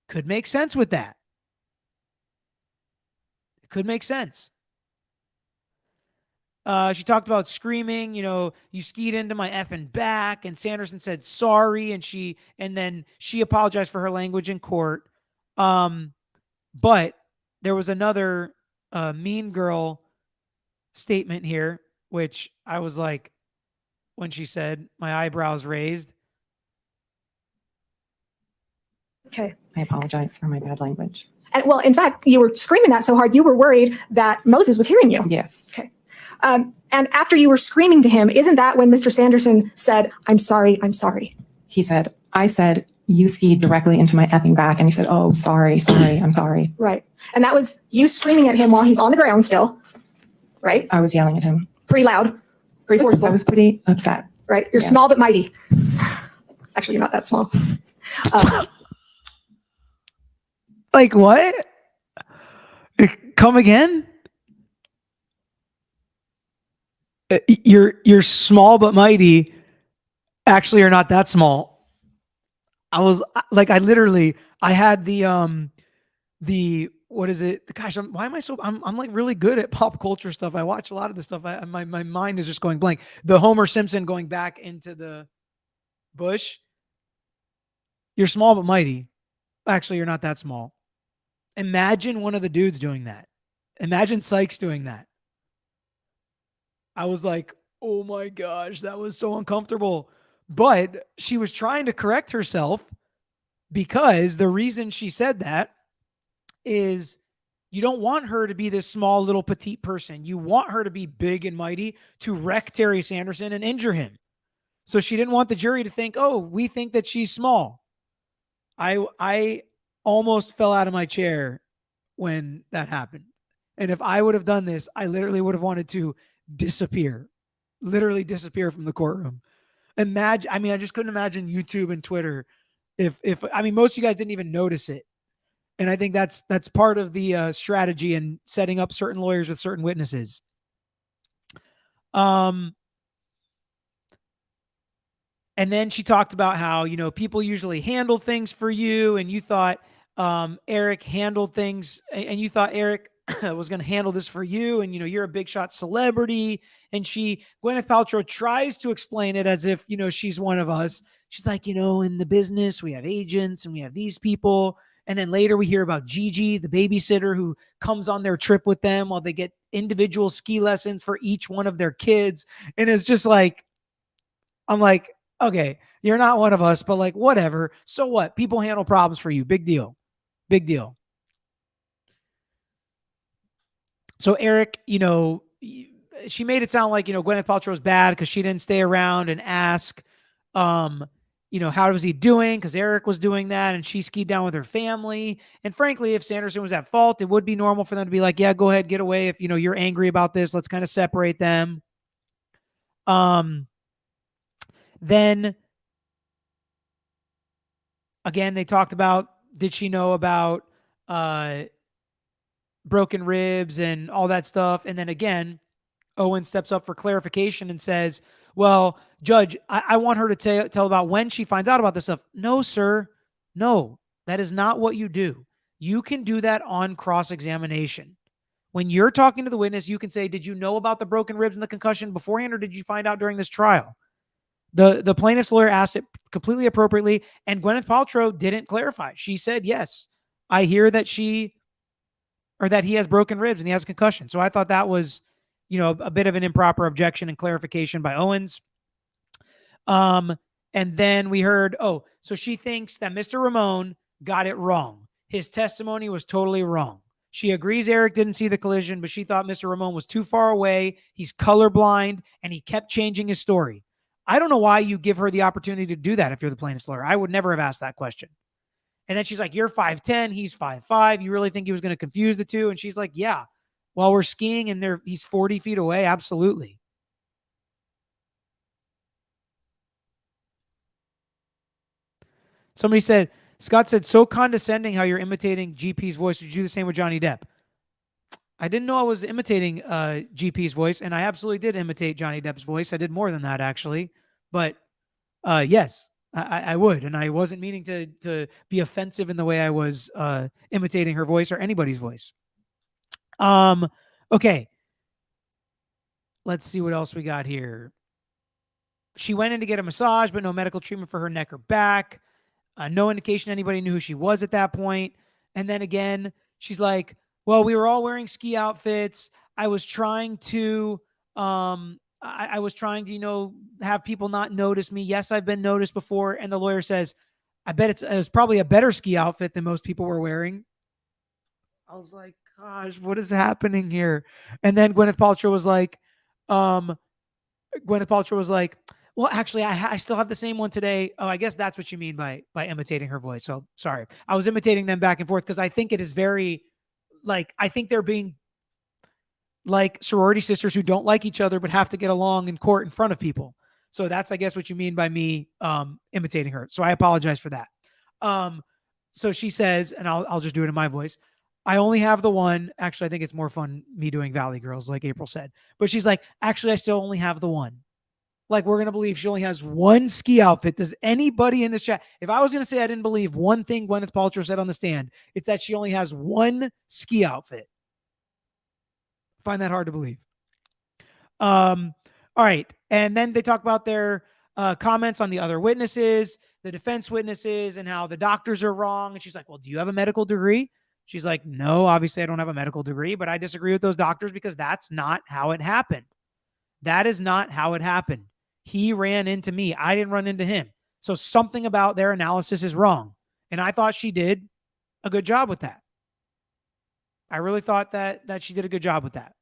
could make sense with that. It could make sense. She talked about screaming, you skied into my effing back, and Sanderson said sorry, and then she apologized for her language in court. But there was another mean girl statement here, which I was like, when she said, my eyebrows raised. Okay. I apologize for my bad language. And well, in fact, you were screaming that so hard, you were worried that Moses was hearing you. Yes. Okay. And after you were screaming to him, isn't that when Mr. Sanderson said, I'm sorry, I'm sorry? I said, you skied directly into my effing back. And he said, oh, sorry, I'm sorry. Right. And that was you screaming at him while he's on the ground still, right? I was yelling at him. Pretty loud, pretty I forceful, was pretty upset. right? You're Yeah. small but mighty. Actually, you're not that small. Like what? Come again? You're small but mighty. Actually, you're not that small. I was like, I had the what is it? Gosh, I'm like really good at pop culture stuff. I watch a lot of this stuff. My mind is just going blank. The Homer Simpson going back into the bush. You're small but mighty. Actually, you're not that small. Imagine one of the dudes doing that. Imagine Sykes doing that. I was like, oh my gosh, that was so uncomfortable. But she was trying to correct herself, because the reason she said that is you don't want her to be this small little petite person. You want her to be big and mighty to wreck Terry Sanderson and injure him. So she didn't want the jury to think, oh, we think that she's small. I almost fell out of my chair when that happened. And if I would have done this, I literally would have wanted to literally disappear from the courtroom. Imagine, I just couldn't imagine YouTube and Twitter if most of you guys didn't even notice it. And I think that's part of the strategy in setting up certain lawyers with certain witnesses. And then she talked about how, people usually handle things for you, and you thought Eric handled things, and you thought Eric was going to handle this for you, and you're a big shot celebrity. And Gwyneth Paltrow tries to explain it as if she's one of us. She's like, in the business we have agents and we have these people, and then later we hear about Gigi, the babysitter, who comes on their trip with them while they get individual ski lessons for each one of their kids. And it's just like, I'm like, okay, you're not one of us, but like, whatever. So what? People handle problems for you. Big deal. Big deal. So Eric, she made it sound like, Gwyneth Paltrow was bad because she didn't stay around and ask, how was he doing? Because Eric was doing that, and she skied down with her family. And frankly, if Sanderson was at fault, it would be normal for them to be like, yeah, go ahead, get away. If, you're angry about this, let's kind of separate them. Then again, they talked about, did she know about broken ribs and all that stuff? And then again, Owen steps up for clarification and says, well, Judge, I want her to tell about when she finds out about this stuff. No, sir. No, that is not what you do. You can do that on cross-examination. When you're talking to the witness, you can say, did you know about the broken ribs and the concussion beforehand, or did you find out during this trial? The plaintiff's lawyer asked it completely appropriately, and Gwyneth Paltrow didn't clarify. She said, yes, I hear that he has broken ribs and he has a concussion. So I thought that was, a bit of an improper objection and clarification by Owens. And then we heard, so she thinks that Mr. Ramon got it wrong. His testimony was totally wrong. She agrees Eric didn't see the collision, but she thought Mr. Ramon was too far away. He's colorblind, and he kept changing his story. I don't know why you give her the opportunity to do that if you're the plaintiff's lawyer. I would never have asked that question. And then she's like, you're 5'10", he's 5'5". You really think he was going to confuse the two? And she's like, yeah. While we're skiing and he's 40 feet away, absolutely. Somebody said, Scott said, so condescending how you're imitating GP's voice. Would you do the same with Johnny Depp? I didn't know I was imitating GP's voice, and I absolutely did imitate Johnny Depp's voice. I did more than that, actually. But yes, I would. And I wasn't meaning to be offensive in the way I was imitating her voice or anybody's voice. Okay. Let's see what else we got here. She went in to get a massage, but no medical treatment for her neck or back. No indication anybody knew who she was at that point. And then again, she's like, well, we were all wearing ski outfits. I was trying to, I was trying to, have people not notice me. Yes, I've been noticed before. And the lawyer says, I bet it was probably a better ski outfit than most people were wearing. I was like, gosh, what is happening here? And then Gwyneth Paltrow was like, well, actually, I still have the same one today. Oh, I guess that's what you mean by imitating her voice. So sorry. I was imitating them back and forth because I think it is very, I think they're being like sorority sisters who don't like each other but have to get along in court in front of people. So that's, I guess, what you mean by me imitating her. So I apologize for that. So she says, and I'll just do it in my voice, I only have the one. Actually, I think it's more fun me doing Valley Girls, like April said. But she's like, actually, I still only have the one. Like, we're going to believe she only has one ski outfit. Does anybody in this chat, if I was going to say I didn't believe one thing Gwyneth Paltrow said on the stand, it's that she only has one ski outfit. Find that hard to believe. All right. And then they talk about their comments on the other witnesses, the defense witnesses, and how the doctors are wrong. And she's like, well, do you have a medical degree? She's like, no, obviously I don't have a medical degree, but I disagree with those doctors because that's not how it happened. That is not how it happened. He ran into me. I didn't run into him. So something about their analysis is wrong. And I thought she did a good job with that. I really thought that she did a good job with that.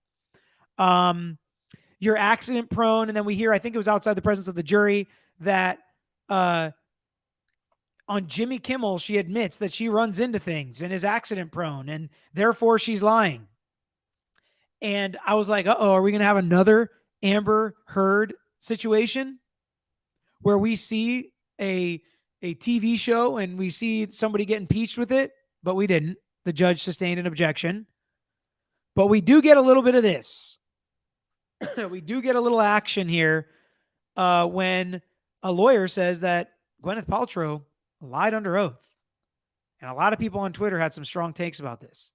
You're accident prone. And then we hear, I think it was outside the presence of the jury, that on Jimmy Kimmel, she admits that she runs into things and is accident prone, and therefore she's lying. And I was like, uh-oh, are we going to have another Amber Heard situation where we see a TV show and we see somebody get impeached with it? But we didn't. The judge sustained an objection. But we do get a little bit of this. We do get a little action here when a lawyer says that Gwyneth Paltrow lied under oath. And a lot of people on Twitter had some strong takes about this.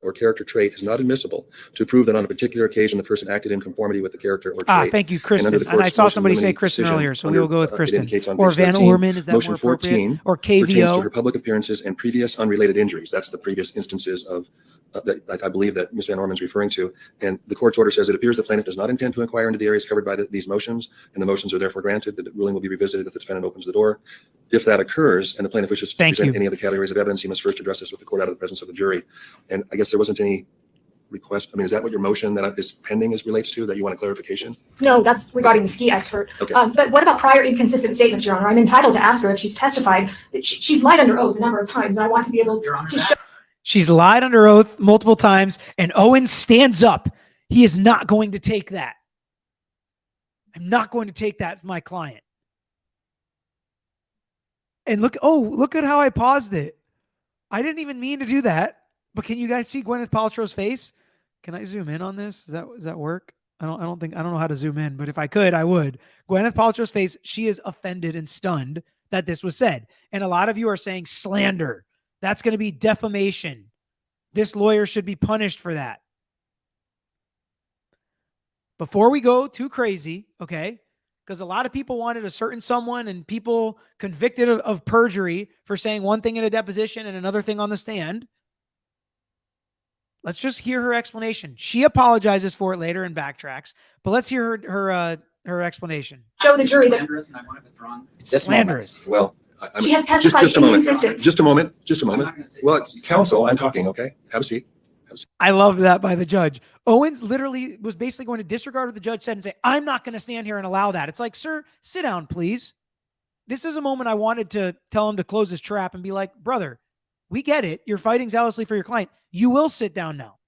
Or character trait is not admissible to prove that on a particular occasion the person acted in conformity with the character or trait. Thank you, Kristen. And And I saw somebody say Kristen earlier, so we will go with Kristen. Or Van Orman, is that Motion more appropriate? 14 Or pertains to KVO. her public appearances and previous unrelated injuries. That's the previous instances of that I believe that Ms. Van Orman is referring to. And the court's order says it appears the plaintiff does not intend to inquire into the areas covered by these motions, and the motions are therefore granted. The ruling will be revisited if the defendant opens the door. If that occurs and the plaintiff wishes to present any of the categories of evidence, he must first address this with the court out of the presence of the jury. And I guess there wasn't any request. I mean, is that what your motion that is pending relates to, that you want a clarification? No, that's regarding the ski expert. Okay. But what about prior inconsistent statements, Your Honor? I'm entitled to ask her if she's testified that she's lied under oath a number of times, and I want to be able to show. She's lied under oath multiple times, and Owen stands up. He is not going to take that. I'm not going to take that from my client. And look at how I paused it. I didn't even mean to do that. But can you guys see Gwyneth Paltrow's face? Can I zoom in on this? Does that work? I don't know how to zoom in, but if I could, I would. Gwyneth Paltrow's face, she is offended and stunned that this was said. And a lot of you are saying slander. That's going to be defamation. This lawyer should be punished for that. Before we go too crazy, okay? Because a lot of people wanted a certain someone and people convicted of perjury for saying one thing in a deposition and another thing on the stand. Let's just hear her explanation. She apologizes for it later and backtracks, but let's hear her explanation. Show the jury that Slanderous, and I want it withdrawn. It's slanderous. Well, I'm- She has testified just a moment. inconsistent. Just a moment. Just a I'm moment. not gonna say- Well, counsel, I'm talking, okay? Have a seat. I love that by the judge. Owens literally was basically going to disregard what the judge said and say, I'm not going to stand here and allow that. It's like, sir, sit down, please. This is a moment I wanted to tell him to close his trap and be like, brother, we get it. You're fighting zealously for your client. You will sit down now.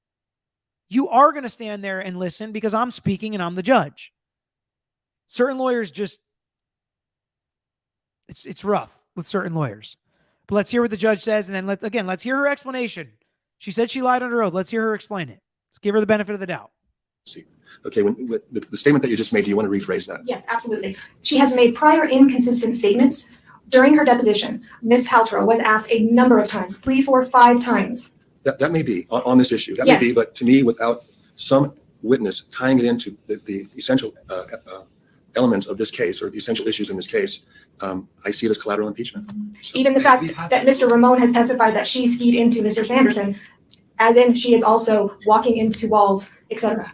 You are going to stand there and listen because I'm speaking and I'm the judge. Certain lawyers just, it's rough with certain lawyers. But let's hear what the judge says. And then let's hear her explanation. She said she lied under oath. Let's hear her explain it. Let's give her the benefit of the doubt. Okay, the statement that you just made, do you want to rephrase that? Yes, absolutely. She has made prior inconsistent statements. During her deposition, Ms. Paltrow was asked a number of times, 3, 4, 5 times. That may be on this issue. That Yes. may be, but to me, without some witness tying it into the essential elements of this case or the essential issues in this case, I see it as collateral impeachment. So, Even the fact that Mr. Ramon has testified that she skied into Mr. Sanderson, as in she is also walking into walls, etc.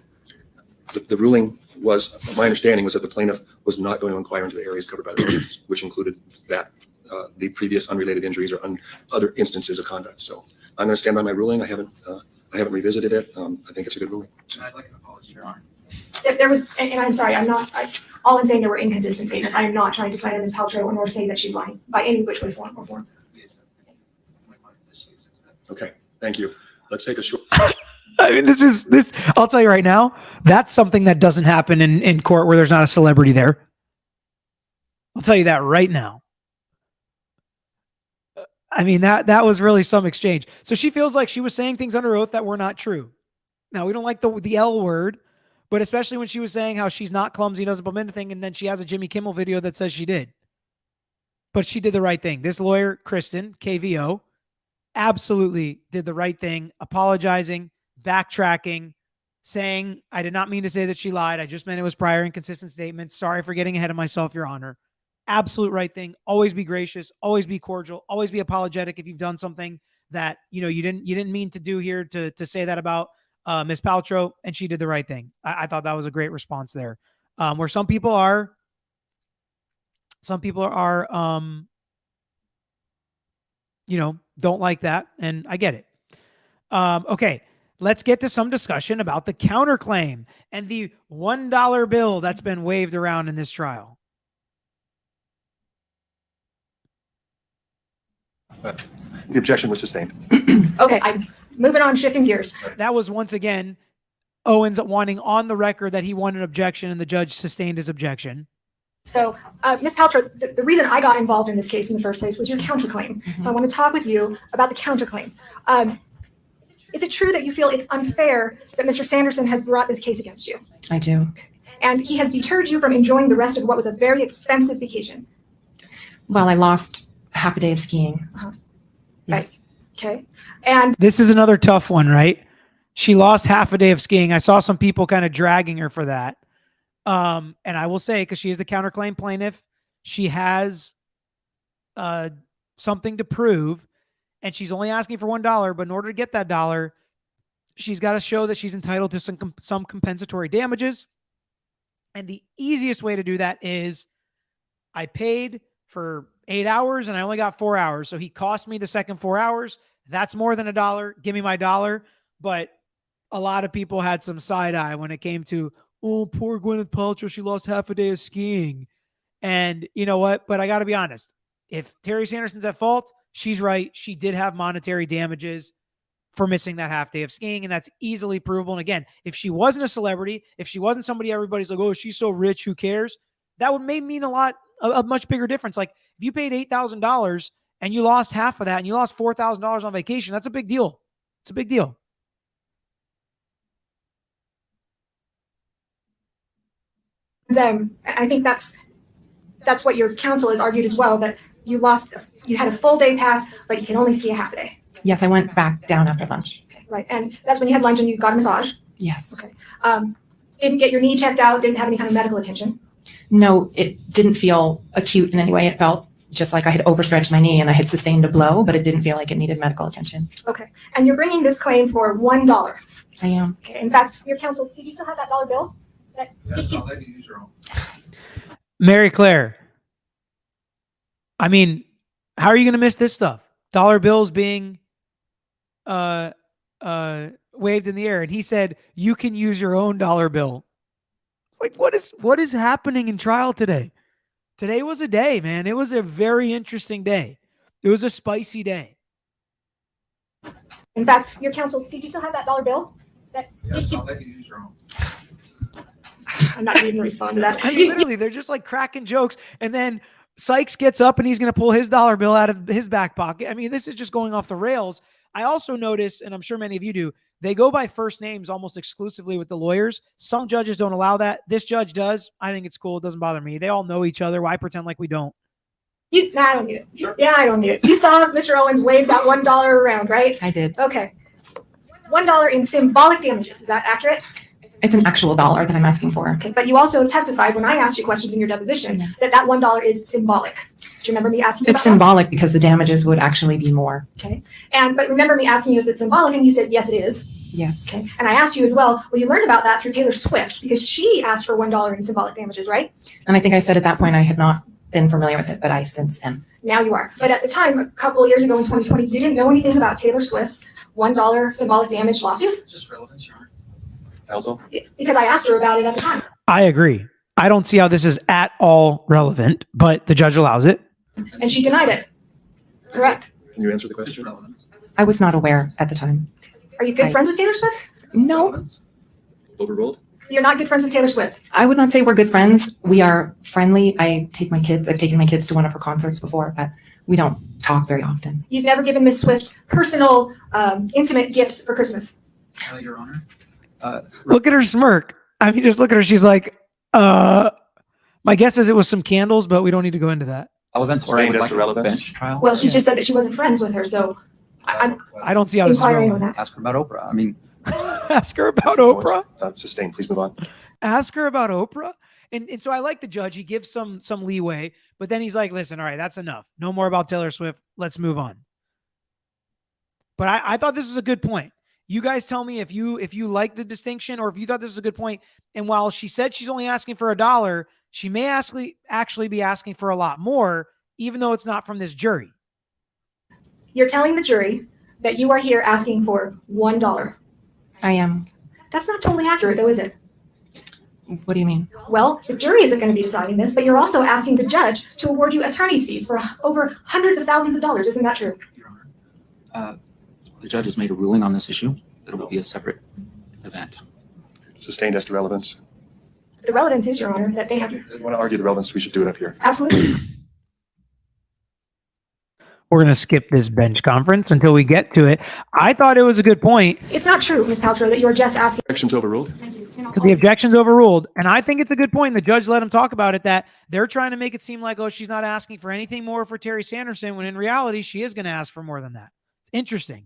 the ruling was, my understanding was that the plaintiff was not going to inquire into the areas covered by the ordinance, which included that the previous unrelated injuries or other instances of conduct. So I'm going to stand by my ruling. I haven't revisited it. I think it's a good ruling. And I'd like an apology, Your Honor. There was, and I'm sorry, all I'm saying there were inconsistent statements. I am not trying to cite Ms. Paltrow nor say that she's lying by any which way, form, or form. We accept that. My client says she accepts that. Okay, thank you. Let's take a short. I mean, this, I'll tell you right now, that's something that doesn't happen in court where there's not a celebrity there. I'll tell you that right now. I mean, that was really some exchange. So she feels like she was saying things under oath that were not true. Now, we don't like the L word, but especially when she was saying how she's not clumsy, doesn't bump into anything, and then she has a Jimmy Kimmel video that says she did. But she did the right thing. This lawyer, Kristen, KVO, absolutely did the right thing, apologizing, backtracking, saying, I did not mean to say that she lied. I just meant it was prior inconsistent statements. Sorry for getting ahead of myself, Your Honor. Absolute right thing. Always be gracious, always be cordial, always be apologetic if you've done something that, you didn't mean to do here to say that about Ms. Paltrow, and she did the right thing. I thought that was a great response there. Where some people are don't like that, and I get it. Okay, let's get to some discussion about the counterclaim and the $1 bill that's been waved around in this trial. But The objection was sustained. Okay, I'm moving on, shifting gears. That was once again Owens wanting on the record that he won an objection, and the judge sustained his objection. So, Ms. Paltrow, the reason I got involved in this case in the first place was your counterclaim. So I want to talk with you about the counterclaim. Is it true that you feel it's unfair that Mr. Sanderson has brought this case against you? I do. And he has deterred you from enjoying the rest of what was a very expensive vacation? Well, I lost half a day of skiing. Yes. Okay. And This is another tough one, right? She lost half a day of skiing. I saw some people kind of dragging her for that. And I will say, because she is the counterclaim plaintiff, she has something to prove, and she's only asking for $1. But in order to get that dollar, she's got to show that she's entitled to some compensatory damages. And the easiest way to do that is I paid for 8 hours and I only got 4 hours. So he cost me the second 4 hours. That's more than $1. Give me my $1. But a lot of people had some side eye when it came to, oh, poor Gwyneth Paltrow, she lost half a day of skiing. And you know what? But I got to be honest. If Terry Sanderson's at fault, she's right. She did have monetary damages for missing that half day of skiing, and that's easily provable. And again, if she wasn't a celebrity, if she wasn't somebody everybody's like, oh, she's so rich, who cares? That would mean a much bigger difference. Like if you paid $8,000 and you lost half of that and you lost $4,000 on vacation, that's a big deal. It's a big deal. And I think that's what your counsel has argued as well, that you had a full day pass, but you can only ski a half a day. Yes, I went back down after lunch. Okay, right. And that's when you had lunch and you got a massage. Yes. Okay. Didn't get your knee checked out, didn't have any kind of medical attention. No, it didn't feel acute in any way. It felt just like I had overstretched my knee and I had sustained a blow, but it didn't feel like it needed medical attention. Okay. And you're bringing this claim for $1. I am. Okay. In fact, your counsel, did you still have that dollar bill? I'll let you use your own. Mary Claire, I mean, How are you going to miss this stuff? Dollar bills being waved in the air. And he said, you can use your own dollar bill. It's like, what is happening in trial today? Today was a day, man. It was a very interesting day. It was a spicy day. In fact, your counsel, did you still have that dollar bill? I'll let you use your own. I'm not even respond to that. I mean, literally, they're just like cracking jokes. And then Sykes gets up and he's going to pull his dollar bill out of his back pocket. I mean, this is just going off the rails. I also notice, and I'm sure many of you do, they go by first names almost exclusively with the lawyers. Some judges don't allow that. This judge does. I think it's cool. It doesn't bother me. They all know each other. Why pretend like we don't? I don't need it. Sure. Yeah, I don't need it. You saw Mr. Owens wave that $1 around, right? I did. Okay. $1 in symbolic damages. Is that accurate? It's an actual dollar that I'm asking for. Okay. But you also testified when I asked you questions in your deposition Yes. that $1 is symbolic. Do you remember me asking you It's about symbolic because the damages would actually be more. that? Okay. But remember me asking you, is it symbolic? And you said, yes, it is. Yes. Okay. And I asked you as well, you learned about that through Taylor Swift because she asked for $1 in symbolic damages, right? And I think I said at that point I had not been familiar with it, but I since am. Now you are. But at the time, a couple of years ago in 2020, you didn't know anything about Taylor Swift's $1 symbolic damage lawsuit Just relevance, Your Honor. Counsel? because I asked her about it at the time. I agree. I don't see how this is at all relevant, but the judge allows it. And she denied it. Correct. Can you answer the Just question? relevance. I was not aware at the time. Are you good friends with Taylor Swift? No, Relevance. Overruled? You're not good friends with Taylor Swift. I would not say we're good friends. We are friendly. I've taken my kids to one of her concerts before, but we don't talk very often. You've never given Miss Swift personal, intimate gifts for Christmas. Your Honor. Look at her smirk. I mean, just look at her. She's like, my guess is it was some candles, but we don't need to go into that. Relevance or I Sustained would as like to a relevance? bench trial. Well, she just said that she wasn't friends with her, so I'm I don't see how this is inquiring on relevant. that. Ask her about Oprah. I mean, Ask her about Oprah. Sustained. Please move on. Ask her about Oprah. And so I like the judge. He gives some leeway, but then he's like, listen, all right, that's enough. No more about Taylor Swift. Let's move on. But I thought this was a good point. You guys tell me if you like the distinction or if you thought this was a good point. And while she said she's only asking for $1, she may actually be asking for a lot more, even though it's not from this jury. You're telling the jury that you are here asking for $1. I am. That's not totally accurate, though, is it? What do you mean? Well, the jury isn't going to be deciding this, but you're also asking the judge to award you attorney's fees for over hundreds of thousands of dollars. Isn't that true? Your Honor. The judge has made a ruling on this issue that it will be a separate event. Sustained as to relevance. The relevance is, Your Honor, that they have If you want to argue the relevance, we should do it up here. absolutely. We're going to skip this bench conference until we get to it. I thought it was a good point. It's not true, Ms. Paltrow, that you're just asking. Objections overruled. So the objection's overruled. And I think it's a good point. The judge let him talk about it, that they're trying to make it seem like, oh, she's not asking for anything more for Terry Sanderson, when in reality, she is going to ask for more than that. It's interesting.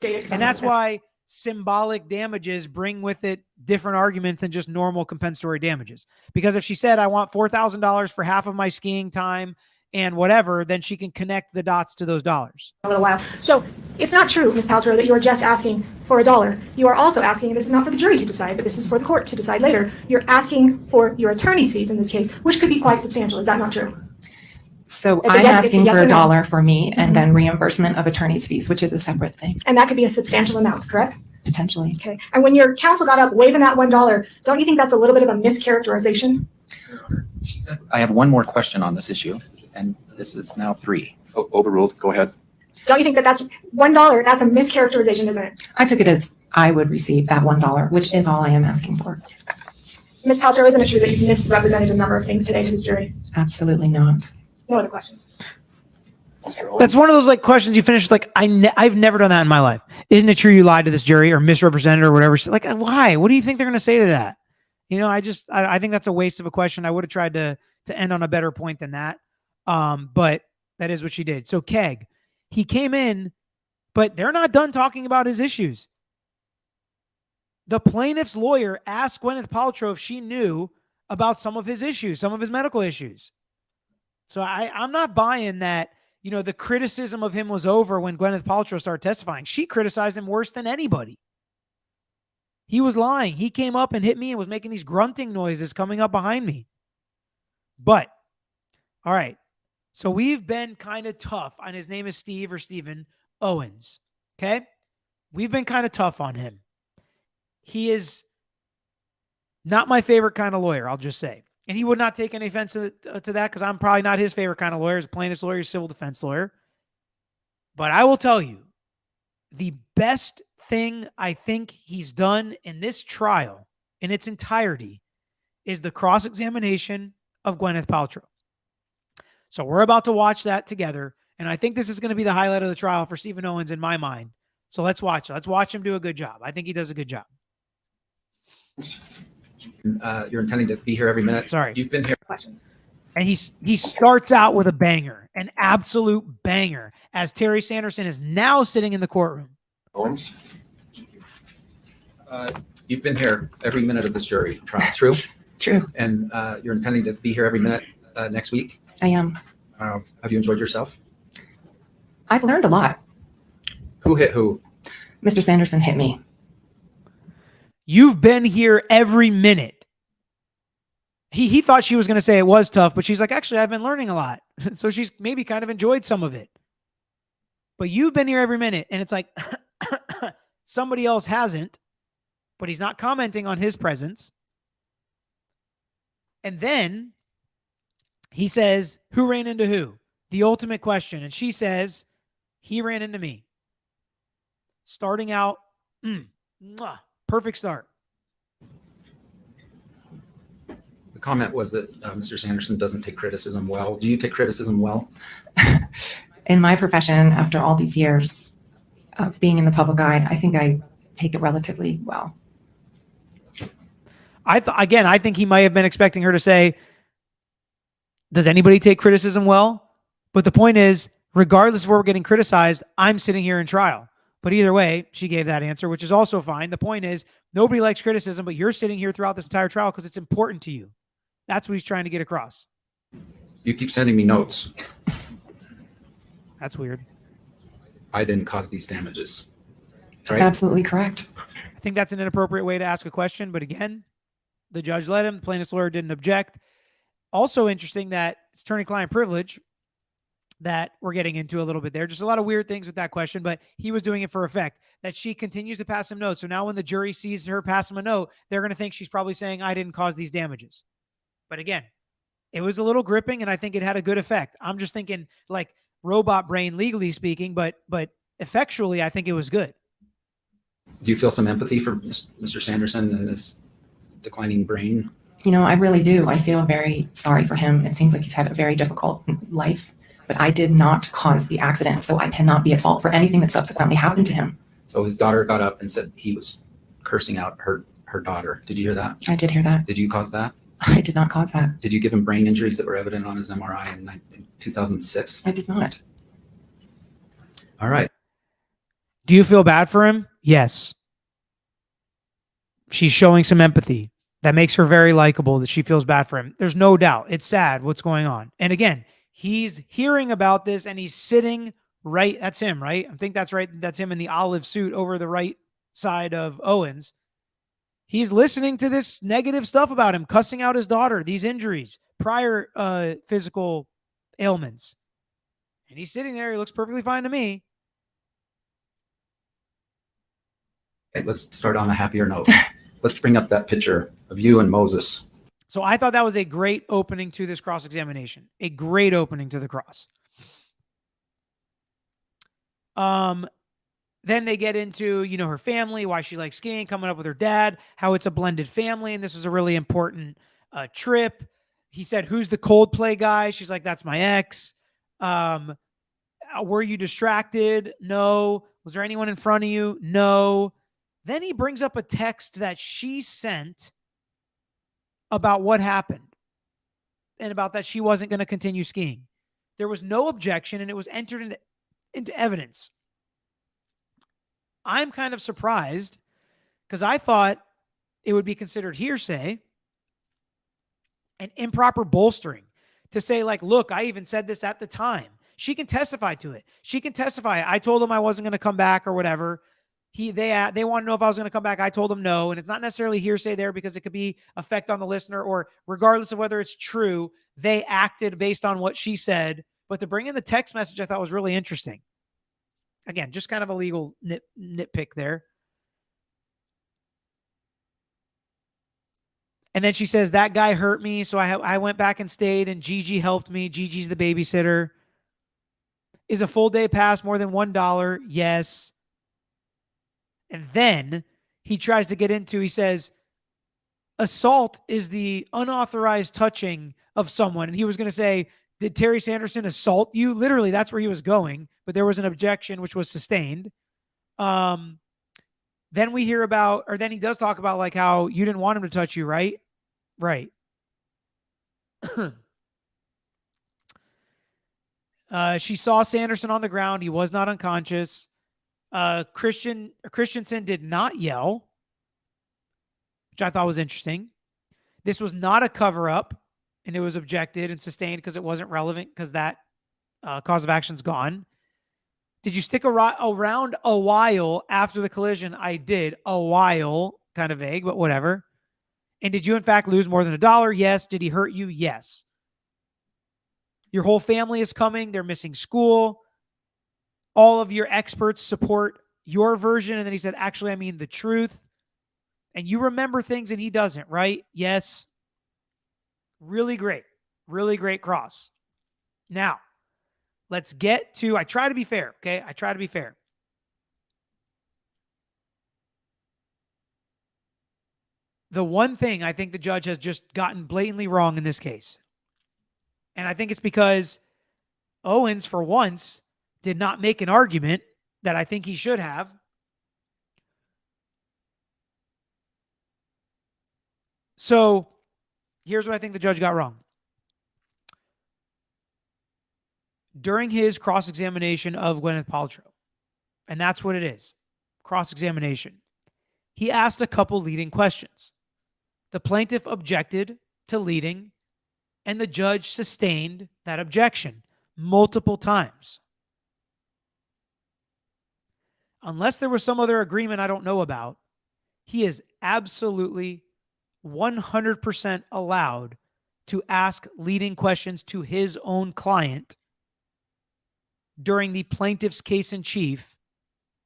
And that's why symbolic damages bring with it different arguments than just normal compensatory damages. Because if she said, I want $4,000 for half of my skiing time and whatever, then she can connect the dots to those dollars. a little while. So it's not true, Ms. Paltrow, that you're just asking for $1. You are also asking, and this is not for the jury to decide, but this is for the court to decide later, you're asking for your attorney's fees in this case, which could be quite substantial. Is that not true? So It's a I'm yes- it's a asking yes for or no. $1 for me and then reimbursement of attorney's fees, which is a separate thing, And that could be a substantial amount, correct? potentially. Okay. And when your counsel got up waving that $1, don't you think that's a little bit of a mischaracterization? She said, I have one more question on this issue, and this is now 3. Overruled. Go ahead. Don't you think that that's $1? That's a mischaracterization, isn't it? I took it as I would receive that $1, which is all I am asking for. Ms. Paltrow, isn't it true that you've misrepresented a number of things today to this jury? Absolutely not. No other questions. Mr. Owens? That's one of those like questions you finish with like, I've never done that in my life. Isn't it true you lied to this jury or misrepresented or whatever? She's like, why? What do you think they're going to say to that? You know, I think that's a waste of a question. I would have tried to end on a better point than that. But that is what she did. So Keg, he came in, but they're not done talking about his issues. The plaintiff's lawyer asked Gwyneth Paltrow if she knew about some of his issues, some of his medical issues. So I'm not buying that, you know, the criticism of him was over when Gwyneth Paltrow started testifying. She criticized him worse than anybody. He was lying. He came up and hit me and was making these grunting noises coming up behind me. But, all right. So we've been kind of tough on his name is Steve or Stephen Owens. Okay. We've been kind of tough on him. He is not my favorite kind of lawyer, I'll just say. And he would not take any offense to that because I'm probably not his favorite kind of lawyer. He's a plaintiff's lawyer, civil defense lawyer. But I will tell you, the best thing I think he's done in this trial in its entirety is the cross-examination of Gwyneth Paltrow. So we're about to watch that together. And I think this is going to be the highlight of the trial for Stephen Owens in my mind. So let's watch it. Let's watch him do a good job. I think he does a good job. You're intending to be here every minute. Sorry. You've been here. Questions. And he starts out with a banger, an absolute banger, as Terry Sanderson is now sitting in the courtroom. Owens? You've been here every minute of this jury trial. True? True. And you're intending to be here every minute next week. I am. Have you enjoyed yourself? I've learned a lot. Who hit who? Mr. Sanderson hit me. You've been here every minute. He thought she was going to say it was tough, but she's like, actually, I've been learning a lot. So she's maybe kind of enjoyed some of it. But you've been here every minute. And it's like, somebody else hasn't, but he's not commenting on his presence. And then he says, who ran into who? The ultimate question. And she says, he ran into me. Starting out, perfect start. The comment was that Mr. Sanderson doesn't take criticism well. Do you take criticism well? In my profession, after all these years of being in the public eye, I think I take it relatively well. I think he might have been expecting her to say, does anybody take criticism well? But the point is, regardless of where we're getting criticized, I'm sitting here in trial. But either way, she gave that answer, which is also fine. The point is, nobody likes criticism, but you're sitting here throughout this entire trial because it's important to you. That's what he's trying to get across. You keep sending me notes. That's weird. I didn't cause these damages. That's absolutely correct. I think that's an inappropriate way to ask a question. But again, the judge let him. The plaintiff's lawyer didn't object. Also interesting that it's attorney-client privilege that we're getting into a little bit there. Just a lot of weird things with that question, but he was doing it for effect, that she continues to pass him notes. So now when the jury sees her pass him a note, they're going to think she's probably saying, I didn't cause these damages. But again, it was a little gripping, and I think it had a good effect. I'm just thinking like robot brain, legally speaking, but effectually, I think it was good. Do you feel some empathy for Mr. Sanderson and his declining brain? You know, I really do. I feel very sorry for him. It seems like he's had a very difficult life, but I did not cause the accident, so I cannot be at fault for anything that subsequently happened to him. So his daughter got up and said he was cursing out her daughter. Did you hear that? I did hear that. Did you cause that? I did not cause that. Did you give him brain injuries that were evident on his MRI in 2006? I did not. All right. Do you feel bad for him? Yes. She's showing some empathy. That makes her very likable, that she feels bad for him. There's no doubt. It's sad what's going on. And again, he's hearing about this and he's sitting right. That's him, right? I think that's right. That's him in the olive suit over the right side of Owens. He's listening to this negative stuff about him, cussing out his daughter, these injuries, prior physical ailments. And he's sitting there. He looks perfectly fine to me. Okay, let's start on a happier note. Let's bring up that picture of you and Moses. So I thought that was a great opening to this cross-examination. A great opening to the cross. Then they get into, her family, why she likes skiing, coming up with her dad, how it's a blended family, and this was a really important trip. He said, who's the Coldplay guy? She's like, that's my ex. Were you distracted? No. Was there anyone in front of you? No. Then he brings up a text that she sent about what happened and about that she wasn't going to continue skiing. There was no objection, and it was entered into evidence. I'm kind of surprised because I thought it would be considered hearsay and improper bolstering to say, like, look, I even said this at the time. She can testify to it. She can testify. I told him I wasn't going to come back or whatever. They want to know if I was going to come back. I told them no. And it's not necessarily hearsay there because it could be effect on the listener, or regardless of whether it's true, they acted based on what she said But to bring in the text message, I thought was really interesting. Again, just kind of a legal nitpick there. And then she says, that guy hurt me, so I went back and stayed, and Gigi helped me. Gigi's the babysitter. Is a full day pass more than $1? Yes. And then he tries to get into, he says, assault is the unauthorized touching of someone. And he was going to say, did Terry Sanderson assault you? Literally, that's where he was going. But there was an objection, which was sustained. Then we hear about, or then he does talk about like how you didn't want him to touch you, right? Right. She saw Sanderson on the ground. He was not unconscious. Christensen did not yell, which I thought was interesting. This was not a cover-up, and it was objected and sustained because it wasn't relevant because that cause of action's gone. Did you stick around a while after the collision? I did. A while, kind of vague, but whatever. And did you, in fact, lose more than $1? Yes. Did he hurt you? Yes. Your whole family is coming. They're missing school. All of your experts support your version. And then he said, actually, I mean the truth. And you remember things and he doesn't, right? Yes. Really great. Really great cross. Now, let's get to, I try to be fair, okay? I try to be fair. The one thing I think the judge has just gotten blatantly wrong in this case, and I think it's because Owens, for once, did not make an argument that I think he should have. So here's what I think the judge got wrong. During his cross-examination of Gwyneth Paltrow, and that's what it is, cross-examination, he asked a couple leading questions. The plaintiff objected to leading, and the judge sustained that objection multiple times. Unless there was some other agreement I don't know about, he is absolutely 100% allowed to ask leading questions to his own client during the plaintiff's case in chief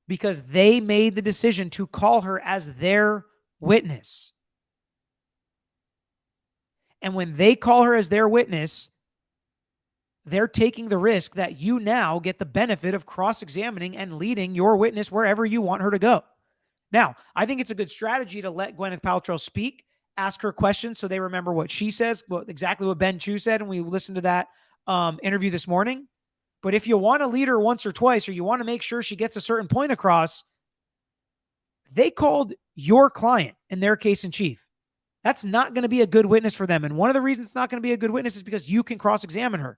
because they made the decision to call her as their witness. And when they call her as their witness, they're taking the risk that you now get the benefit of cross-examining and leading your witness wherever you want her to go. Now, I think it's a good strategy to let Gwyneth Paltrow speak, ask her questions so they remember what she says, exactly what Ben Chu said, and we listened to that interview this morning. But if you want to lead her once or twice, or you want to make sure she gets a certain point across, they called your client in their case in chief. That's not going to be a good witness for them. And one of the reasons it's not going to be a good witness is because you can cross-examine her.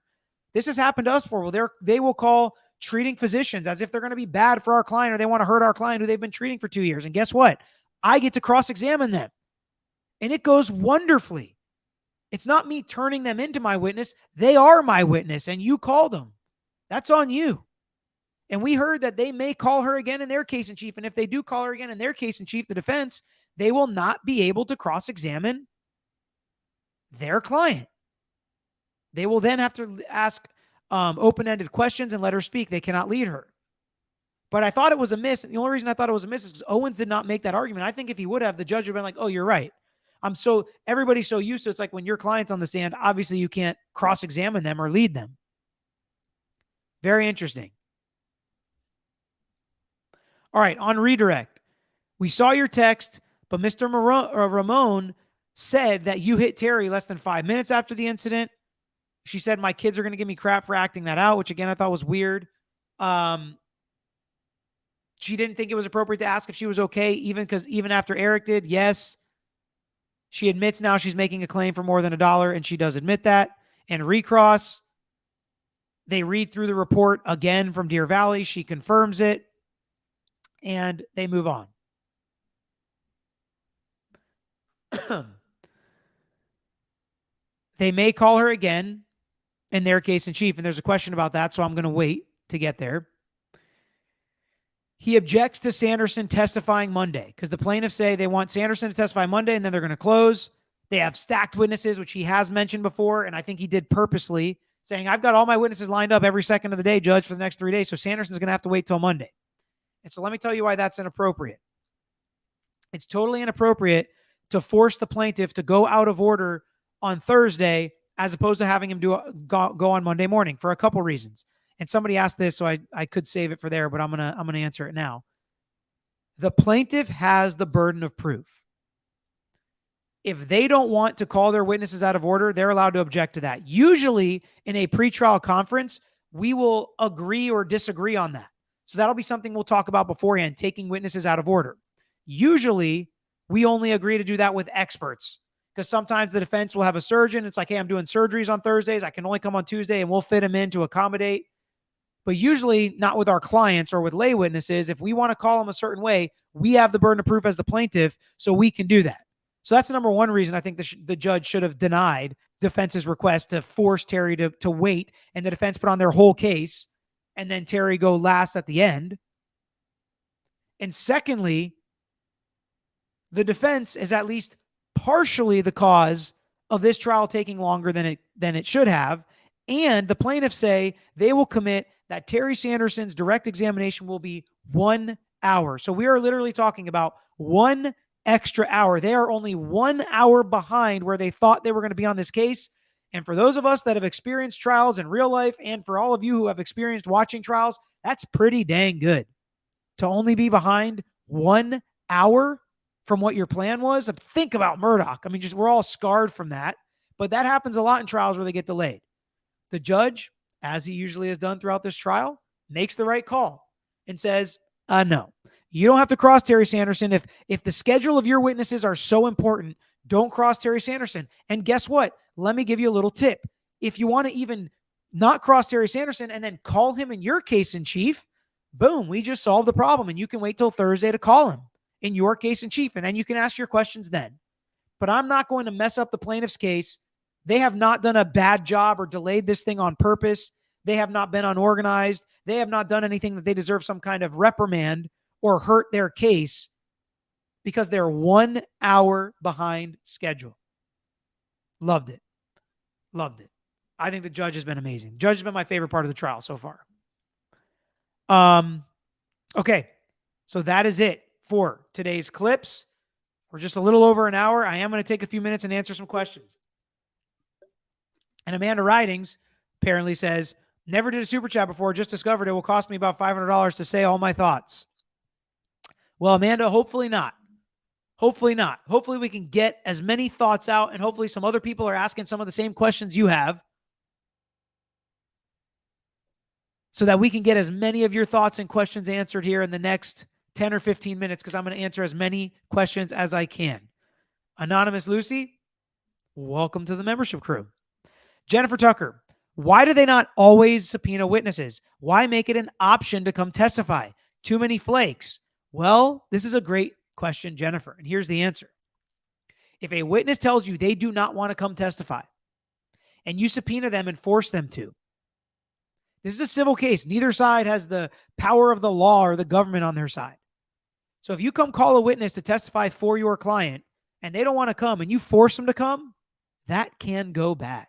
This has happened to us before. Well, they will call treating physicians as if they're going to be bad for our client or they want to hurt our client who they've been treating for 2 years. And guess what? I get to cross-examine them. And it goes wonderfully. It's not me turning them into my witness. They are my witness, and you called them. That's on you. And we heard that they may call her again in their case in chief. And if they do call her again in their case in chief, the defense, they will not be able to cross-examine their client. They will then have to ask open-ended questions and let her speak. They cannot lead her. But I thought it was a miss. And the only reason I thought it was a miss is because Owens did not make that argument. I think if he would have, the judge would have been like, oh, you're right. Everybody's so used to it's like when your client's on the stand, obviously you can't cross-examine them or lead them. Very interesting. All right, on redirect. We saw your text, but Mr. Ramon said that you hit Terry less than 5 minutes after the incident. She said, my kids are going to give me crap for acting that out, which again, I thought was weird. She didn't think it was appropriate to ask if she was okay, even after Eric did. Yes. She admits now she's making a claim for more than $1, and she does admit that. And recross, they read through the report again from Deer Valley. She confirms it, and they move on. They may call her again in their case in chief, and there's a question about that, so I'm going to wait to get there. He objects to Sanderson testifying Monday because the plaintiffs say they want Sanderson to testify Monday, and then they're going to close. They have stacked witnesses, which he has mentioned before, and I think he did purposely saying, I've got all my witnesses lined up every second of the day, Judge, for the next 3 days. So Sanderson's going to have to wait till Monday. And so let me tell you why that's inappropriate. It's totally inappropriate to force the plaintiff to go out of order on Thursday as opposed to having him go on Monday morning for a couple reasons. And somebody asked this, so I could save it for there, but I'm gonna answer it now. The plaintiff has the burden of proof. If they don't want to call their witnesses out of order, they're allowed to object to that. Usually in a pretrial conference, we will agree or disagree on that. So that'll be something we'll talk about beforehand, taking witnesses out of order. Usually we only agree to do that with experts, because sometimes the defense will have a surgeon. It's like, hey, I'm doing surgeries on Thursdays. I can only come on Tuesday, and we'll fit them in to accommodate. But usually not with our clients or with lay witnesses. If we want to call them a certain way, we have the burden of proof as the plaintiff, so we can do that. So that's the number one reason I think the judge should have denied defense's request to force Terry to wait, and the defense put on their whole case, and then Terry go last at the end. And secondly, the defense is at least partially the cause of this trial taking longer than it should have. And the plaintiffs say they will commit that Terry Sanderson's direct examination will be 1 hour. So we are literally talking about 1 extra hour. They are only 1 hour behind where they thought they were going to be on this case. And for those of us that have experienced trials in real life, and for all of you who have experienced watching trials, that's pretty dang good. To only be behind 1 hour from what your plan was. Think about Murdoch. I mean, we're all scarred from that. But that happens a lot in trials where they get delayed. The judge, as he usually has done throughout this trial, makes the right call and says, no, you don't have to cross Terry Sanderson. If the schedule of your witnesses are so important, don't cross Terry Sanderson. And guess what? Let me give you a little tip. If you want to even not cross Terry Sanderson and then call him in your case in chief, boom, we just solved the problem, and you can wait till Thursday to call him in your case in chief, and then you can ask your questions then. But I'm not going to mess up the plaintiff's case. They have not done a bad job or delayed this thing on purpose. They have not been unorganized. They have not done anything that they deserve some kind of reprimand or hurt their case because they're 1 hour behind schedule. Loved it. Loved it. I think the judge has been amazing. Judge has been my favorite part of the trial so far. Okay. So that is it for today's clips. We're just a little over an hour. I am going to take a few minutes and answer some questions. And Amanda Ridings apparently says, never did a super chat before, just discovered it will cost me about $500 to say all my thoughts. Well, Amanda, hopefully not. Hopefully not. Hopefully we can get as many thoughts out, and hopefully some other people are asking some of the same questions you have, so that we can get as many of your thoughts and questions answered here in the next 10 or 15 minutes, because I'm going to answer as many questions as I can. Anonymous Lucy, welcome to the membership crew. Jennifer Tucker, why do they not always subpoena witnesses? Why make it an option to come testify? Too many flakes. Well, this is a great question, Jennifer, and here's the answer. If a witness tells you they do not want to come testify, and you subpoena them and force them to, this is a civil case. Neither side has the power of the law or the government on their side. So if you come call a witness to testify for your client and they don't want to come and you force them to come, that can go bad.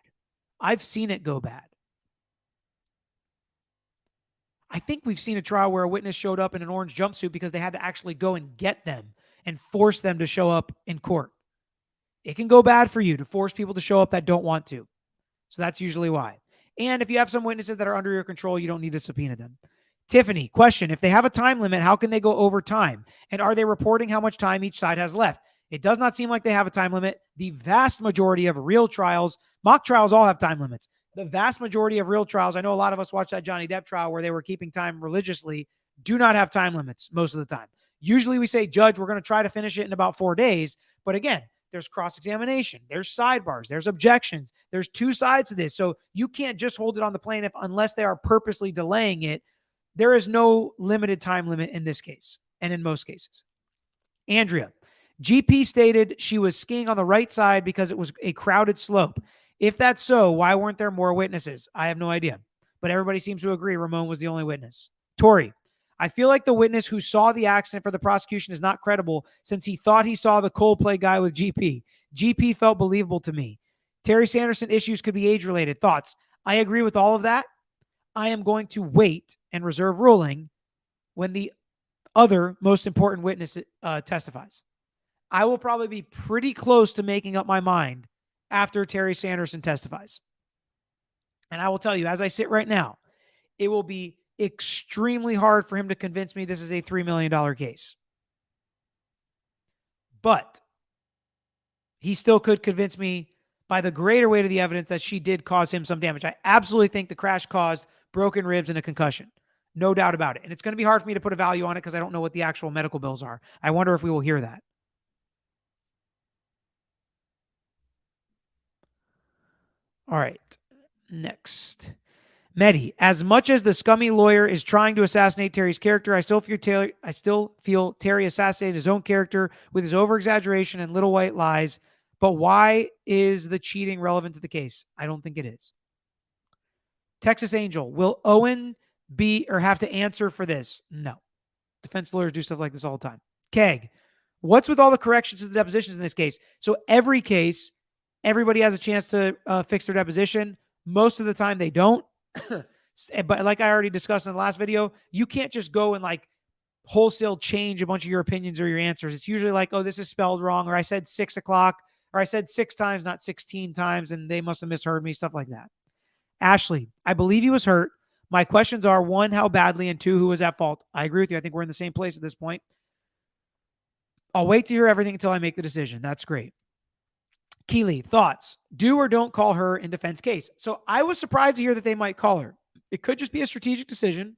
I've seen it go bad. I think we've seen a trial where a witness showed up in an orange jumpsuit because they had to actually go and get them and force them to show up in court. It can go bad for you to force people to show up that don't want to. So that's usually why. And if you have some witnesses that are under your control, you don't need to subpoena them. Tiffany, question, if they have a time limit, how can they go over time? And are they reporting how much time each side has left? It does not seem like they have a time limit. The vast majority of real trials, mock trials all have time limits. The vast majority of real trials, I know a lot of us watched that Johnny Depp trial where they were keeping time religiously, do not have time limits most of the time. Usually we say, Judge, we're going to try to finish it in about 4 days. But again, there's cross-examination, there's sidebars, there's objections, there's two sides to this. So you can't just hold it on the plaintiff unless they are purposely delaying it. There is no limited time limit in this case and in most cases. Andrea, GP stated she was skiing on the right side because it was a crowded slope. If that's so, why weren't there more witnesses? I have no idea, but everybody seems to agree Ramon was the only witness. Tori, I feel like the witness who saw the accident for the prosecution is not credible since he thought he saw the Coldplay guy with GP. GP felt believable to me. Terry Sanderson issues could be age-related. Thoughts? I agree with all of that. I am going to wait and reserve ruling when the other most important witness testifies. I will probably be pretty close to making up my mind after Terry Sanderson testifies. And I will tell you, as I sit right now, it will be extremely hard for him to convince me this is a $3 million case. But he still could convince me by the greater weight of the evidence that she did cause him some damage. I absolutely think the crash caused broken ribs and a concussion. No doubt about it. And it's going to be hard for me to put a value on it because I don't know what the actual medical bills are. I wonder if we will hear that. All right. Next. Mehdi, as much as the scummy lawyer is trying to assassinate Terry's character, I still feel Terry assassinated his own character with his over-exaggeration and little white lies. But why is the cheating relevant to the case? I don't think it is. Texas Angel, will Owen be or have to answer for this? No. Defense lawyers do stuff like this all the time. Keg, what's with all the corrections to the depositions in this case? So every case, everybody has a chance to fix their deposition. Most of the time they don't. But like I already discussed in the last video, you can't just go and like wholesale change a bunch of your opinions or your answers. It's usually like, oh, this is spelled wrong, or I said 6 o'clock, or I said 6 times, not 16 times, and they must have misheard me, stuff like that. Ashley, I believe he was hurt. My questions are, 1, how badly, and 2, who was at fault? I agree with you. I think we're in the same place at this point. I'll wait to hear everything until I make the decision. That's great. Keely, thoughts? Do or don't call her in defense case. So I was surprised to hear that they might call her. It could just be a strategic decision.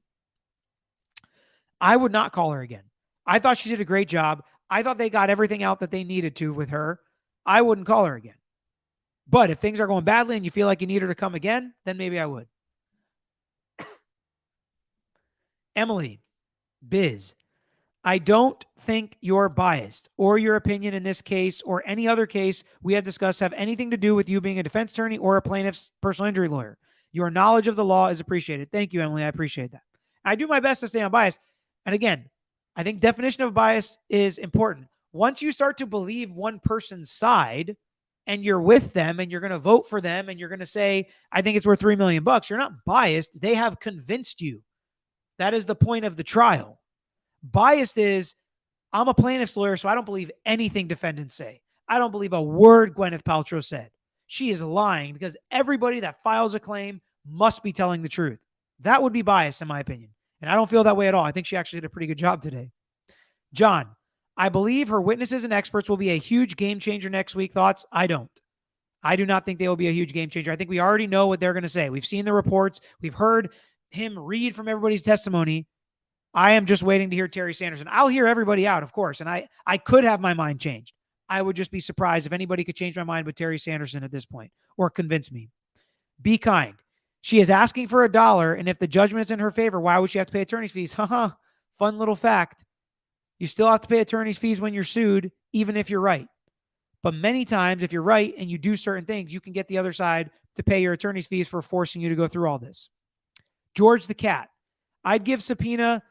I would not call her again. I thought she did a great job. I thought they got everything out that they needed to with her. I wouldn't call her again. But if things are going badly and you feel like you need her to come again, then maybe I would. Emily, Biz, I don't think you're biased or your opinion in this case or any other case we have discussed have anything to do with you being a defense attorney or a plaintiff's personal injury lawyer. Your knowledge of the law is appreciated. Thank you, Emily. I appreciate that. I do my best to stay unbiased. And again, I think definition of bias is important. Once you start to believe one person's side and you're with them and you're going to vote for them and you're going to say, I think it's worth $3 million, you're not biased. They have convinced you. That is the point of the trial. Biased is, I'm a plaintiff's lawyer, so I don't believe anything defendants say. I don't believe a word Gwyneth Paltrow said. She is lying because everybody that files a claim must be telling the truth. That would be biased, in my opinion. And I don't feel that way at all. I think she actually did a pretty good job today. John, I believe her witnesses and experts will be a huge game changer next week. Thoughts? I don't. I do not think they will be a huge game changer. I think we already know what they're going to say. We've seen the reports. We've heard him read from everybody's testimony. I am just waiting to hear Terry Sanderson. I'll hear everybody out, of course, and I could have my mind changed. I would just be surprised if anybody could change my mind with Terry Sanderson at this point or convince me. Be kind. She is asking for $1, and if the judgment is in her favor, why would she have to pay attorney's fees? Haha, fun little fact. You still have to pay attorney's fees when you're sued, even if you're right. But many times, if you're right and you do certain things, you can get the other side to pay your attorney's fees for forcing you to go through all this. George the Cat. I'd give subpoena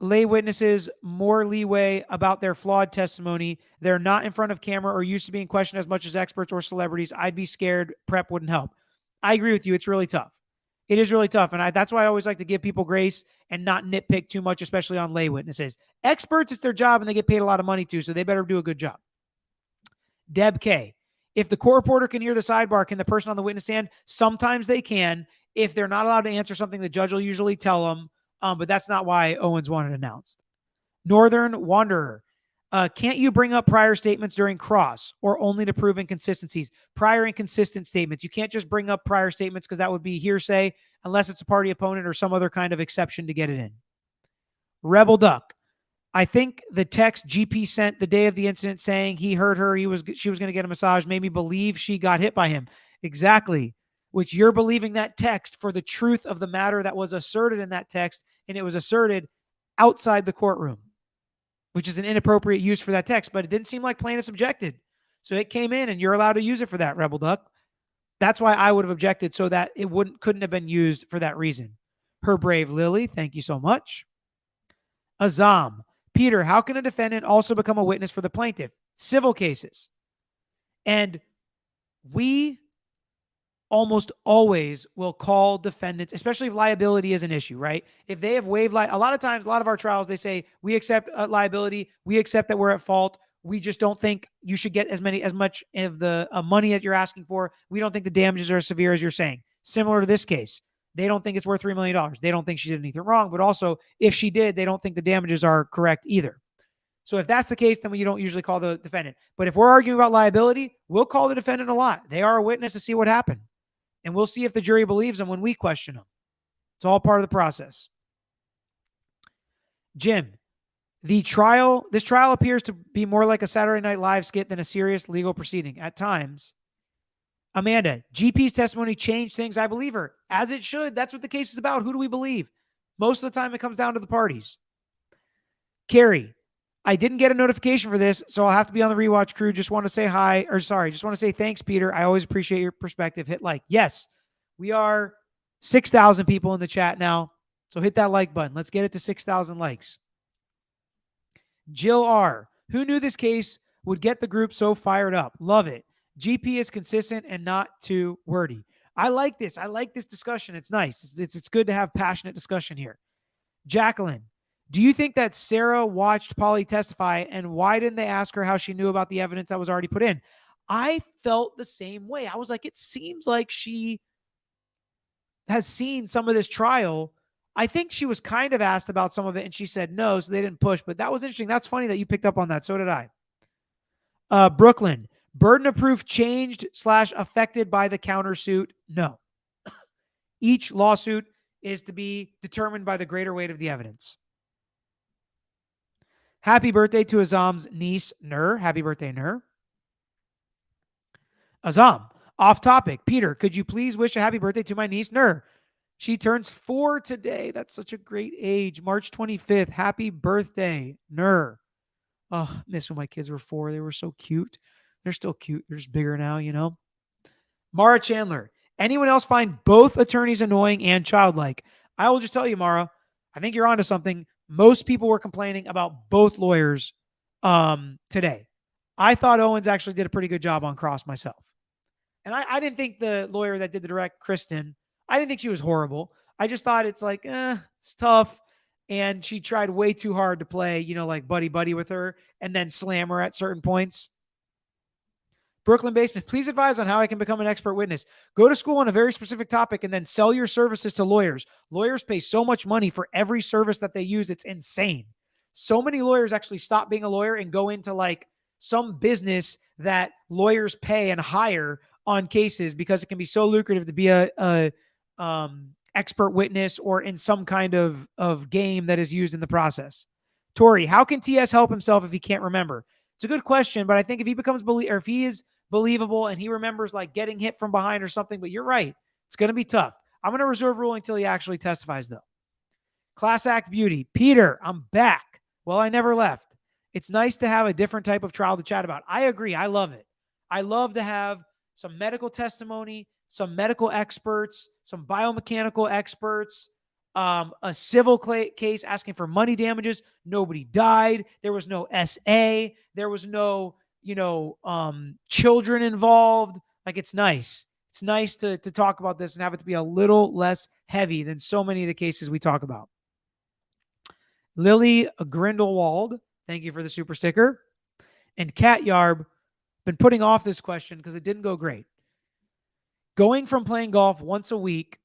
lay witnesses more leeway about their flawed testimony. They're not in front of camera or used to being questioned as much as experts or celebrities. I'd be scared. Prep wouldn't help. I agree with you. It's really tough. It is really tough. And that's why I always like to give people grace and not nitpick too much, especially on lay witnesses. Experts, it's their job and they get paid a lot of money too, so they better do a good job. Deb K. If the court reporter can hear the sidebar, can the person on the witness stand? Sometimes they can. If they're not allowed to answer something, the judge will usually tell them. But that's not why Owens wanted announced. Northern Wanderer. Can't you bring up prior statements during cross or only to prove inconsistencies? Prior inconsistent statements. You can't just bring up prior statements because that would be hearsay unless it's a party opponent or some other kind of exception to get it in. Rebel Duck. I think the text GP sent the day of the incident saying he heard her, she was going to get a massage, made me believe she got hit by him. Exactly. Which you're believing that text for the truth of the matter that was asserted in that text, and it was asserted outside the courtroom, which is an inappropriate use for that text, but it didn't seem like plaintiffs objected. So it came in, and you're allowed to use it for that, Rebel Duck. That's why I would have objected, so that it couldn't have been used for that reason. Her Brave Lily, thank you so much. Azam, Peter, how can a defendant also become a witness for the plaintiff? Civil cases. And we almost always will call defendants, especially if liability is an issue, right? If they have waived, a lot of times, a lot of our trials, they say, we accept liability. We accept that we're at fault. We just don't think you should get as much of the money that you're asking for. We don't think the damages are as severe as you're saying. Similar to this case, they don't think it's worth $3 million. They don't think she did anything wrong, but also if she did, they don't think the damages are correct either. So if that's the case, then you don't usually call the defendant. But if we're arguing about liability, we'll call the defendant a lot. They are a witness to see what happened. And we'll see if the jury believes them when we question them. It's all part of the process. Jim, this trial appears to be more like a Saturday Night Live skit than a serious legal proceeding at times. Amanda, GP's testimony changed things. I believe her, as it should. That's what the case is about. Who do we believe? Most of the time, it comes down to the parties. Carrie, I didn't get a notification for this, so I'll have to be on the rewatch crew. Just want to say hi, or sorry, just want to say thanks, Peter. I always appreciate your perspective. Hit like. Yes, we are 6,000 people in the chat now, so hit that like button. Let's get it to 6,000 likes. Jill R., who knew this case would get the group so fired up? Love it. GP is consistent and not too wordy. I like this. I like this discussion. It's nice. It's good to have passionate discussion here. Jacqueline, do you think that Sarah watched Polly testify, and why didn't they ask her how she knew about the evidence that was already put in? I felt the same way. I was like, it seems like she has seen some of this trial. I think she was kind of asked about some of it, and she said no, so they didn't push. But that was interesting. That's funny that you picked up on that. So did I. Brooklyn, burden of proof changed / affected by the countersuit? No. Each lawsuit is to be determined by the greater weight of the evidence. Happy birthday to Azam's niece, Nur. Happy birthday, Nur. Azam, off topic. Peter, could you please wish a happy birthday to my niece, Nur? She turns 4 today. That's such a great age. March 25th. Happy birthday, Nur. Oh, I miss when my kids were 4. They were so cute. They're still cute. They're just bigger now, you know. Mara Chandler. Anyone else find both attorneys annoying and childlike? I will just tell you, Mara, I think you're onto something. Most people were complaining about both lawyers today. I thought Owens actually did a pretty good job on cross myself. And I didn't think the lawyer that did the direct, Kristen, I didn't think she was horrible. I just thought it's like, it's tough. And she tried way too hard to play, like buddy with her and then slam her at certain points. Brooklyn Basement, please advise on how I can become an expert witness. Go to school on a very specific topic and then sell your services to lawyers. Lawyers pay so much money for every service that they use. It's insane. So many lawyers actually stop being a lawyer and go into like some business that lawyers pay and hire on cases because it can be so lucrative to be a expert witness or in some kind of game that is used in the process. Tori, how can TS help himself if he can't remember? It's a good question, but I think if he becomes or if he is believable and he remembers like getting hit from behind or something, but you're right, it's going to be tough. I'm going to reserve ruling until he actually testifies though. Class Act Beauty. Peter, I'm back. Well, I never left. It's nice to have a different type of trial to chat about. I agree. I love it. I love to have some medical testimony, some medical experts, some biomechanical experts, a civil case asking for money damages. Nobody died. There was no SA. There was no, children involved. Like, it's nice. It's nice to talk about this and have it to be a little less heavy than so many of the cases we talk about. Lily Grindelwald, thank you for the super sticker. And Cat Yarb, been putting off this question because it didn't go great. Going from playing golf once a week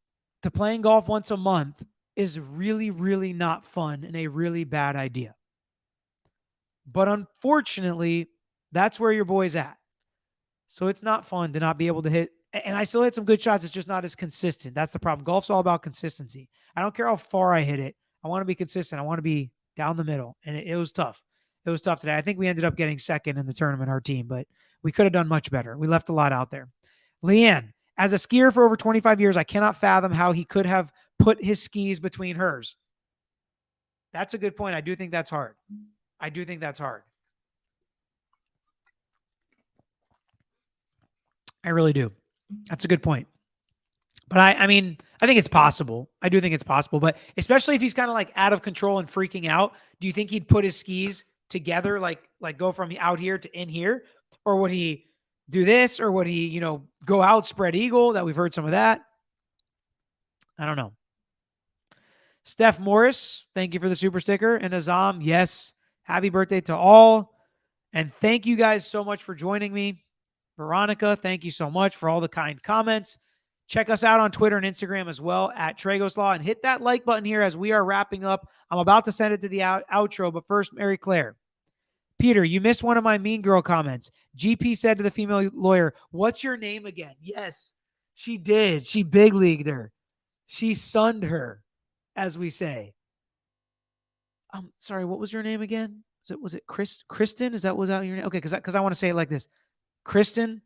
to playing golf once a month is really, really not fun and a really bad idea. But unfortunately, that's where your boy's at. So it's not fun to not be able to hit. And I still hit some good shots. It's just not as consistent. That's the problem. Golf's all about consistency. I don't care how far I hit it. I want to be consistent. I want to be down the middle. And it was tough. It was tough today. I think we ended up getting second in the tournament, our team, but we could have done much better. We left a lot out there. Leanne, as a skier for over 25 years, I cannot fathom how he could have put his skis between hers. That's a good point. I do think that's hard. I really do. That's a good point. But I mean, I think it's possible. I do think it's possible. But especially if he's kind of like out of control and freaking out, do you think he'd put his skis together, like go from out here to in here? Or would he do this, or would he, go out, spread eagle? That we've heard some of that. I don't know. Steph Morris, thank you for the super sticker. And Azam, yes, happy birthday to all. And thank you guys so much for joining me. Veronica, thank you so much for all the kind comments. Check us out on Twitter and Instagram as well at Tragos Law, and hit that like button here as we are wrapping up. I'm about to send it to the outro, but first, Mary Claire. Peter, you missed one of my mean girl comments. GP said to the female lawyer, "What's your name again?" Yes, she did. She big leagued her. She sunned her, as we say. Sorry, what was your name again? Was it Kristen? Was that your name? Okay, because I want to say it like this. Kristen,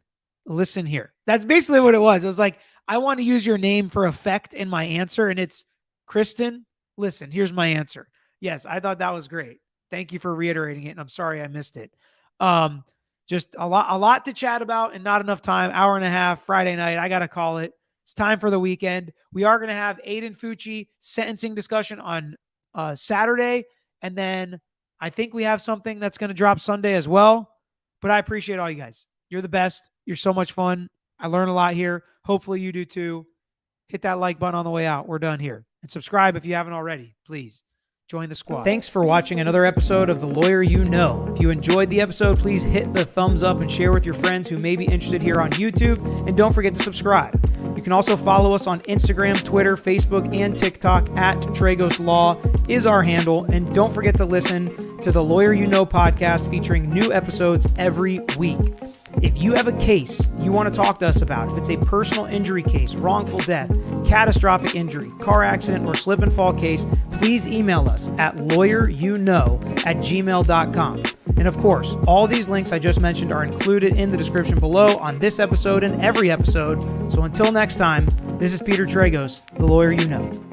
listen here. That's basically what it was. It was like, I want to use your name for effect in my answer, and it's Kristen, listen, here's my answer. Yes, I thought that was great. Thank you for reiterating it, and I'm sorry I missed it. Just a lot to chat about and not enough time. Hour and a half, Friday night. I got to call it. It's time for the weekend. We are going to have Aiden Fucci sentencing discussion on Saturday, and then I think we have something that's going to drop Sunday as well. But I appreciate all you guys. You're the best. You're so much fun. I learn a lot here. Hopefully you do too. Hit that like button on the way out. We're done here. And subscribe if you haven't already. Please join the squad. Thanks for watching another episode of The Lawyer You Know. If you enjoyed the episode, please hit the thumbs up and share with your friends who may be interested here on YouTube. And don't forget to subscribe. You can also follow us on Instagram, Twitter, Facebook, and TikTok at Tragos Law is our handle. And don't forget to listen to the Lawyer You Know podcast featuring new episodes every week. If you have a pase you want to talk to us about, if it's a personal injury case, wrongful death, catastrophic injury, car accident, or slip and fall case, please email us at lawyeryouknow@gmail.com. And of course, all these links I just mentioned are included in the description below on this episode and every episode. So until next time, this is Peter Tragos, the Lawyer You Know.